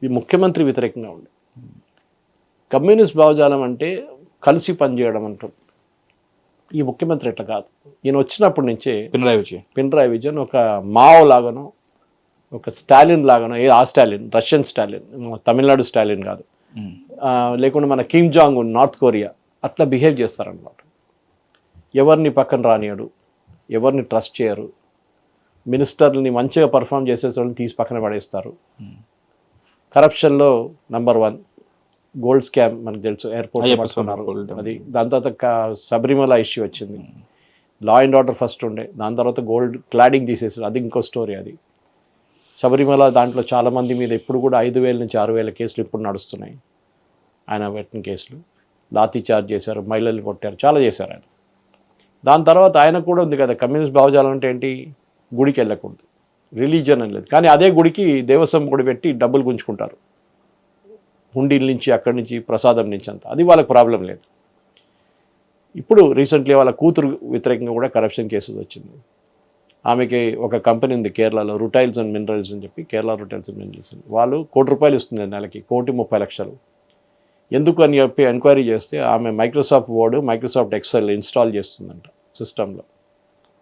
ఈ ముఖ్యమంత్రి వ్యతిరేకంగా ఉంది. కమ్యూనిస్ట్ భావజాలం అంటే కలిసి పనిచేయడం అంటుంది. ఈ ముఖ్యమంత్రి ఎట్లా కాదు. ఈయన వచ్చినప్పటి నుంచే పినరాయి విజయన్ ఒక మావో లాగానో, ఒక స్టాలిన్ లాగానో, ఆ స్టాలిన్ రష్యన్ స్టాలిన్, తమిళనాడు స్టాలిన్ కాదు, లేకుండా మన Kim Jong Un north Korea, అట్లా బిహేవ్ చేస్తారనమాట. ఎవరిని పక్కన రానియడు, ఎవరిని ట్రస్ట్ చేయరు, మినిస్టర్ని మంచిగా పర్ఫామ్ చేసే వాళ్ళని తీసి పక్కన పడేస్తారు. కరప్షన్లో నంబర్ 1. గోల్డ్ స్కామ్ మనకు తెలుసు, ఎయిర్పోర్ట్ పట్టుకున్నారు అది. దాని తర్వాత శబరిమల ఇష్యూ వచ్చింది. లా అండ్ ఆర్డర్ ఫస్ట్ ఉండే, దాని తర్వాత గోల్డ్ క్లాడింగ్ తీసేసారు, అది ఇంకో స్టోరీ. అది శబరిమల దాంట్లో చాలామంది మీద ఇప్పుడు కూడా 5,000 నుంచి 6,000 కేసులు ఇప్పుడు నడుస్తున్నాయి. ఆయన పెట్టిన కేసులు, లాఠీ చార్జ్ చేశారు, మహిళలు కొట్టారు, చాలా చేశారు ఆయన. దాని తర్వాత ఆయన కూడా ఉంది కదా కమ్యూనిస్ట్ భావజాలం అంటే ఏంటి, గుడికి వెళ్ళకూడదు, రిలీజన్ అని లేదు. కానీ అదే గుడికి దేవస్వం గుడి పెట్టి డబ్బులు గుంజుకుంటారు, హుండీల నుంచి, అక్కడి నుంచి, ప్రసాదం నుంచి అంతా. అది వాళ్ళకి ప్రాబ్లం లేదు. ఇప్పుడు రీసెంట్లీ వాళ్ళ కూతురు వ్యతిరేకంగా కూడా కరప్షన్ కేసు వచ్చింది. ఆమెకి ఒక కంపెనీ ఉంది కేరళలో, రుటైల్స్ అండ్ మినరల్స్ అని చెప్పి, కేరళ రుటైల్స్ అండ్ మినరల్స్. వాళ్ళు ₹1,30,00,000 ఇస్తుంది నెలకి, ₹1,30,00,000. ఎందుకు అని చెప్పి ఎంక్వైరీ చేస్తే ఆమె Microsoft word, Microsoft Excel install చేస్తుందంట సిస్టంలో.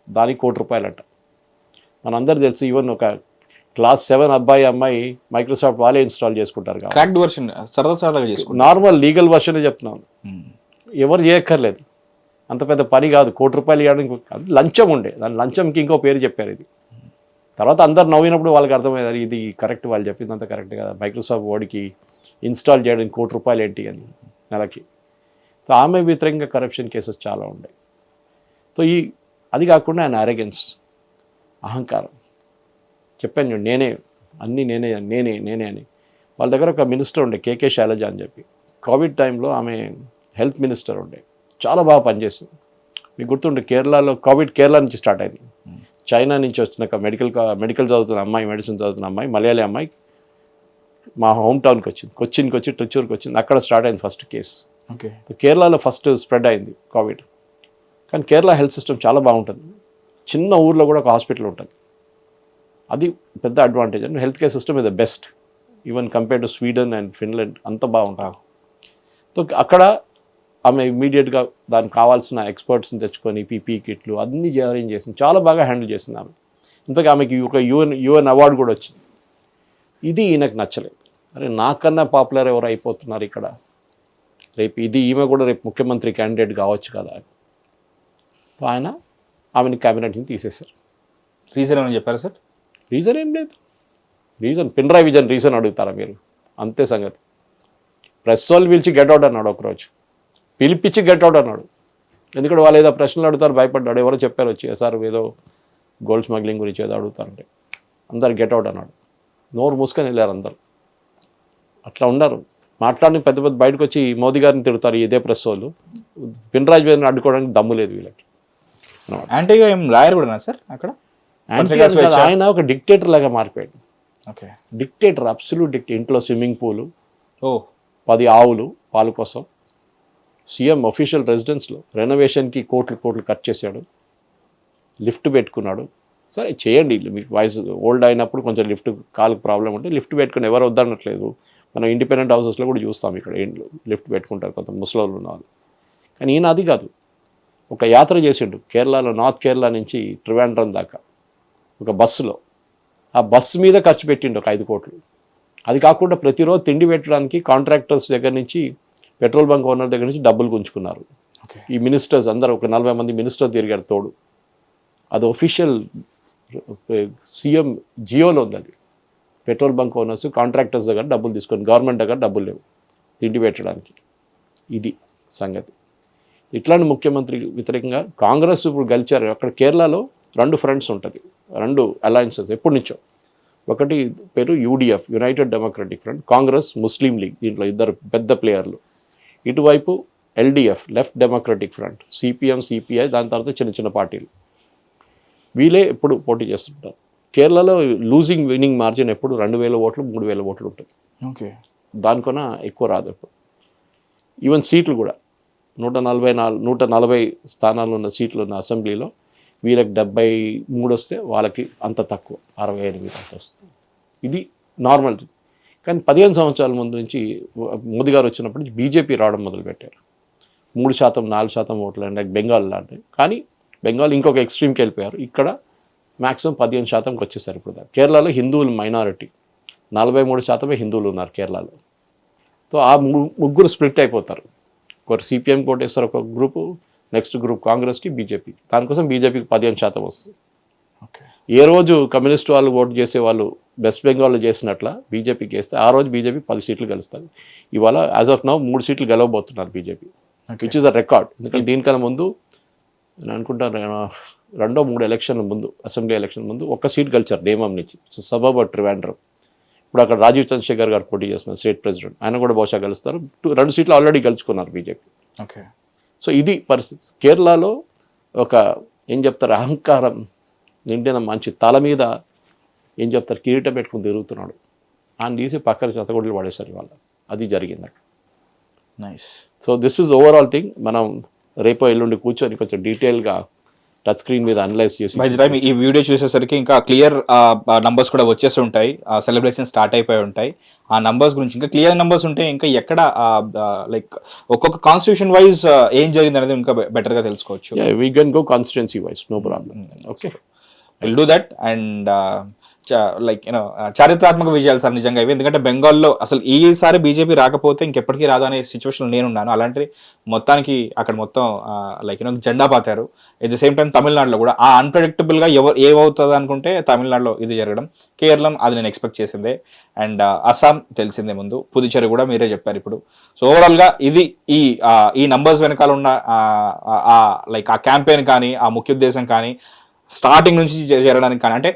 దానికి ₹1,00,00,000 అంట. మనందరూ తెలుసు, ఈవెన్ ఒక క్లాస్ 7 అమ్మాయి మైక్రోసాఫ్ట్ వాళ్ళే ఇన్స్టాల్ చేసుకుంటారు. నార్మల్ లీగల్ వర్షన్ చెప్తున్నాను, ఎవరు చేయక్కర్లేదు, అంత పెద్ద పని కాదు. ₹1,00,00,000 ఇవ్వడానికి లంచం ఉండే, దాని లంచంకి ఇంకో పేరు చెప్పారు. ఇది తర్వాత అందరు నవ్వినప్పుడు వాళ్ళకి అర్థమయ్యేది ఇది కరెక్ట్, వాళ్ళు చెప్పిందంత కరెక్ట్ కదా, మైక్రోసాఫ్ట్ వర్డ్కి ఇన్స్టాల్ చేయడానికి ₹1,00,00,000 ఏంటి అని నెలకి. సో ఆమె వ్యతిరేకంగా కరప్షన్ కేసెస్ చాలా ఉన్నాయి. సో అది కాకుండా ఆయన అరెగెన్స్, అహంకారం, చెప్పాను చూడు నేనే అన్నీ నేనే అని. వాళ్ళ దగ్గర ఒక మినిస్టర్ ఉండే కేకే శైలజ అని చెప్పి, కోవిడ్ టైంలో ఆమె హెల్త్ మినిస్టర్ ఉండే, చాలా బాగా పనిచేస్తుంది. మీకు గుర్తుండే కేరళలో కోవిడ్ కేరళ నుంచి స్టార్ట్ అయింది. చైనా నుంచి వచ్చినాక మెడికల్ చదువుతున్న అమ్మాయి, మెడిసిన్ చదువుతున్న అమ్మాయి, మలయాళీ అమ్మాయి మా హోమ్ టౌన్కి వచ్చింది, కొచ్చిన్కి వచ్చి ట్రిచ్చూర్కి వచ్చింది. అక్కడ స్టార్ట్ అయింది ఫస్ట్ కేసు. ఓకే, కేరళలో ఫస్ట్ స్ప్రెడ్ అయింది కోవిడ్. కానీ కేరళ హెల్త్ సిస్టమ్ చాలా బాగుంటుంది. చిన్న ఊర్లో కూడా ఒక హాస్పిటల్ ఉంటుంది. అది పెద్ద advantage. And health care system is the best even compare to Sweden and Finland, అంత బాగుంటుంది. సో అక్కడ ఆమె ఇమీడియట్గా దానికి కావాల్సిన ఎక్స్పర్ట్స్ని తెచ్చుకొని పీపీ కిట్లు అన్నీ అరేంజ్ చేసింది, చాలా బాగా హ్యాండిల్ చేసింది ఆమె. ఇంతకు ఆమెకి ఒక యుఎన్ అవార్డు కూడా వచ్చింది. ఇది ఈయనకు నచ్చలేదు. అరే నాకన్నా పాపులర్ ఎవరు అయిపోతున్నారు ఇక్కడ, రేపు ఈమె కూడా రేపు ముఖ్యమంత్రి క్యాండిడేట్ కావచ్చు కదా. సో ఆయన ఆమెని క్యాబినెట్ని తీసేశారు. రీజన్ ఏమని చెప్పారు సార్? రీజన్ ఏం లేదు. పినరాయి విజయన్ రీజన్ అడుగుతారా మీరు? అంతే సంగతి. ప్రెస్ వాళ్ళు పిలిచి గెట్అవుట్ అన్నాడు, ఒకరోజు పిలిపించి గెట్అవుట్ అన్నాడు. ఎందుకంటే వాళ్ళు ఏదో ప్రశ్నలు అడుగుతారు, భయపడ్డాడు. ఎవరో చెప్పారు వచ్చి సార్ ఏదో గోల్డ్ స్మగ్లింగ్ గురించి ఏదో అడుగుతారంటే అందరు గెట్అవుట్ అన్నాడు. నోరు మూసుకొని వెళ్ళారు అందరు. అట్లా ఉన్నారు. మాట్లాడిన పెద్ద బయటకు వచ్చి మోదీ గారిని తిడతారు ఇదే ప్రెస్ వాళ్ళు. పినరాయి విజయన్ అడ్డుకోవడానికి దమ్ము లేదు వీళ్ళకి. యాంటీగా ఏం లాయర్ కూడా సార్ అక్కడ? ఆయన ఒక డిక్టేటర్ లాగా మారిపోయాడు. Okay, dictator, absolute dictator. ఇంట్లో స్విమ్మింగ్ పూలు, 10 ఆవులు వాళ్ళ కోసం. సీఎం అఫీషియల్ రెసిడెన్స్లో రెనోవేషన్కి కోట్లు ఖర్చు చేశాడు. లిఫ్ట్ పెట్టుకున్నాడు. సరే చేయండి, మీకు వాయిస్ ఓల్డ్ అయినప్పుడు కొంచెం లిఫ్ట్ కాలుకు ప్రాబ్లం ఉంటే లిఫ్ట్ పెట్టుకుని ఎవరు వద్దనట్లేదు. మనం ఇండిపెండెంట్ హౌసెస్లో కూడా చూస్తాం, ఇక్కడ లిఫ్ట్ పెట్టుకుంటారు కొంత ముసలోళ్ళు ఉన్న వాళ్ళు. కానీ ఈయన అది కాదు. ఒక యాత్ర చేసిండు కేరళలో, నార్త్ కేరళ నుంచి ట్రివాండ్రం దాకా ఒక బస్సులో. ఆ బస్సు మీద ఖర్చు పెట్టిండు ఒక 5 కోట్లు. అది కాకుండా ప్రతిరోజు తిండి పెట్టడానికి కాంట్రాక్టర్స్ దగ్గర నుంచి, పెట్రోల్ బంక్ ఓనర్ దగ్గర నుంచి డబ్బులు గుంజుకున్నారు. ఈ మినిస్టర్స్ అందరూ ఒక 40 మంది మినిస్టర్స్ తిరిగారు తోడు. అది ఒఫీషియల్ సీఎం జియోలో ఉంది. అది పెట్రోల్ బంక్ ఓనర్స్ కాంట్రాక్టర్స్ దగ్గర డబ్బులు తీసుకొని, గవర్నమెంట్ దగ్గర డబ్బులు లేవు తిండి పెట్టడానికి. ఇది సంగతి. ఇట్లాంటి ముఖ్యమంత్రి వ్యతిరేకంగా కాంగ్రెస్ ఇప్పుడు గెలిచారు. అక్కడ కేరళలో 2 ఫ్రంట్స్ ఉంటుంది, 2 అలయన్సెస్ ఎప్పటి నుంచో. ఒకటి పేరు UDF, united democratic front. Congress, Muslim League, దీంట్లో 2 పెద్ద ప్లేయర్లు. ఇటువైపు LDF, left democratic front, CPM, CPI, దాని తర్వాత చిన్న చిన్న పార్టీలు. వీళ్ళే ఎప్పుడు పోటీ చేస్తుంటారు. కేరళలో లూజింగ్ విన్నింగ్ మార్జిన్ ఎప్పుడు 2,000 ఓట్లు 3,000 ఓట్లు ఉంటుంది. ఓకే, దానికన్నా ఎక్కువ రాదు ఎప్పుడు. ఈవెన్ సీట్లు కూడా 140 స్థానాలు ఉన్న సీట్లు ఉన్న అసెంబ్లీలో వీళ్ళకి 73 వస్తే వాళ్ళకి అంత తక్కువ 68 అంత వస్తుంది. ఇది నార్మల్. కానీ 15 సంవత్సరాల ముందు నుంచి మోదీ గారు వచ్చినప్పటి నుంచి బీజేపీ రావడం మొదలుపెట్టారు. 3%, 4% ఓట్లు అంటే బెంగాల్ లాంటివి. కానీ బెంగాల్ ఇంకొక ఎక్స్ట్రీమ్కి వెళ్ళిపోయారు. ఇక్కడ మ్యాక్సిమం 15%కి వచ్చేసారు ఇప్పుడు. కేరళలో హిందువులు మైనారిటీ, 43% హిందువులు ఉన్నారు కేరళలో. సో ఆ ముగ్గురు స్ప్లిట్ అయిపోతారు. ఒకరు సిపిఎం కోటేస్తారు ఒక గ్రూపు, నెక్స్ట్ గ్రూప్ కాంగ్రెస్కి, బీజేపీ. దానికోసం బీజేపీకి 15% వస్తుంది. ఓకే, ఏ రోజు కమ్యూనిస్ట్ వాళ్ళు ఓటు చేసే వాళ్ళు వెస్ట్ బెంగాల్లో చేసినట్ల బీజేపీకి వేస్తే ఆ రోజు బీజేపీ 10 సీట్లు గెలుస్తుంది. ఇవాళ యాజ్ ఆఫ్ నౌ 3 సీట్లు గెలవబోతున్నారు BJP, which is a record. ఎందుకంటే దీనికన్నా ముందు నేను అనుకుంటాను 2-3 ఎలక్షన్ల ముందు, అసెంబ్లీ ఎలక్షన్ ముందు 1 సీట్ గెలిచారు నేమం నుంచి, సబబ్ ట్రివాండ్రం. ఇప్పుడు అక్కడ రాజీవ్ చంద్రశేఖర్ గారు పోటీ చేస్తున్నారు, స్టేట్ ప్రెసిడెంట్. ఆయన కూడా బహుశా గెలుస్తారు. 2 సీట్లు ఆల్రెడీ గెలుచుకున్నారు బీజేపీ. ఓకే, సో ఇది పరిస్థితి. కేరళలో ఒక ఏం చెప్తారు, అహంకారం నిండిన మంచి తల మీద ఏం చెప్తారు కిరీటం పెట్టుకుని తిరుగుతున్నాడు. ఆయన తీసి పక్కన చెత్తగొడ్లు పడేశారు ఇవాళ. అది జరిగింది అక్కడ. Nice. So this is overall thing. మనం రేపో ఎల్లుండి కూర్చొని కొంచెం డీటెయిల్గా టచ్ స్క్రీన్ మీద అనలైజ్ చేసి, బై ది టైం ఈ వీడియో చూసేసరికి ఇంకా క్లియర్ నంబర్స్ కూడా వచ్చేసి ఉంటాయి. సెలబ్రేషన్ స్టార్ట్ అయిపోయి ఉంటాయి. ఆ నంబర్స్ గురించి ఇంకా క్లియర్ నంబర్స్ ఉంటే ఇంకా ఎక్కడ లైక్ ఒక్కొక్క కాన్స్టిట్యూషన్ వైజ్ ఏం జరిగింది అనేది ఇంకా బెటర్గా తెలుసుకోవచ్చు. We can go constituency wise, no problem. Okay, will do that. And like you know చారిత్రాత్మక విజయాలు సార్ నిజంగా ఇవి. ఎందుకంటే బెంగాల్లో అసలు ఈసారి బీజేపీ రాకపోతే ఇంకెప్పటికీ రాదు అనే సిచ్యువేషన్ నేనున్నాను. అలాంటిది మొత్తానికి అక్కడ మొత్తం లైక్ యూనో జెండా పాతారు. ఎట్ ది సేమ్ టైం తమిళనాడులో కూడా ఆ అన్ప్రెడిక్టబుల్గా ఏమవుతుంది అనుకుంటే తమిళనాడులో ఇది జరగడం, కేరళం అది నేను ఎక్స్పెక్ట్ చేసిందే, అండ్ అస్సాం తెలిసిందే ముందు, పుదుచ్చేరి కూడా మీరే చెప్పారు ఇప్పుడు. సో ఓవరాల్గా ఇది ఈ నంబర్స్ వెనకాల ఉన్న లైక్ ఆ క్యాంపెయిన్ కానీ ఆ ముఖ్య ఉద్దేశం కానీ స్టార్టింగ్ నుంచి జరగడానికి కానీ, అంటే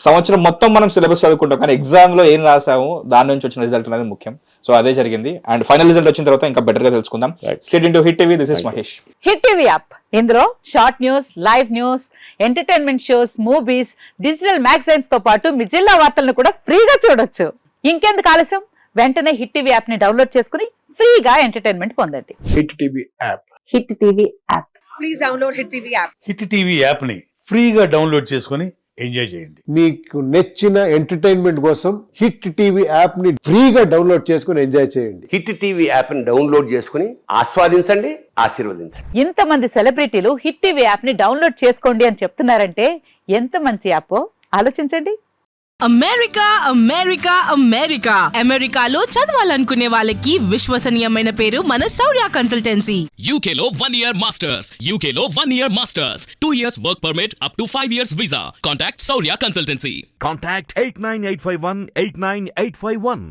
సంవత్సరం మొత్తం మనం సిలబస్ చదువుకుంటాం కానీ ఎగ్జామ్లో ఏం రాసాము దాని నుంచి వచ్చిన రిజల్ట్ అనేది ముఖ్యం. సో అదే జరిగింది, అండ్ ఫైనల్ రిజల్ట్ వచ్చిన తర్వాత ఇంకా బెటర్గా తెలుసుకుందాం. State into Hit TV, this is Mahesh. Hit TV app, ఇందులో short news, live news, entertainment shows, movies, digital magazines తో పాటు మీ జిల్లా వార్తలను కూడా ఫ్రీగా చూడొచ్చు. ఇంకెందుకు ఆలస్యం, వెంటనే హిట్ టీవీ యాప్ ని డౌన్లోడ్ చేసుకుని ఫ్రీగా ఎంటర్టైన్మెంట్ పొందండి. Hit TV app. Hit TV app. Please download hit TV app. Hit TV యాప్ని ఫ్రీగా డౌన్లోడ్ చేసుకొని ఎంజాయ్ చేయండి. మీకు నచ్చిన ఎంటర్టైన్మెంట్ కోసం హిట్ టీవీ యాప్ ని ఫ్రీగా డౌన్లోడ్ చేసుకుని ఎంజాయ్ చేయండి. హిట్ టీవీ యాప్ ని డౌన్లోడ్ చేసుకుని ఆస్వాదించండి, ఆశీర్వదించండి. ఇంతమంది సెలబ్రిటీలు హిట్ టీవీ యాప్ ని డౌన్లోడ్ చేసుకోండి అని చెప్తున్నారంటే ఎంత మంచి యాప్ ఆలోచించండి. అమెరికా అమెరికా అమెరికా అమెరికాలో చదవాలనుకునే వాళ్ళకి విశ్వసనీయమైన పేరు మన శౌర్య కన్సల్టెన్సీ. UK లో 1 year masters, UK లో 1 year masters, 2 years work permit up to 5 years visa. Contact Saurya Consultancy. Contact 89851 89851.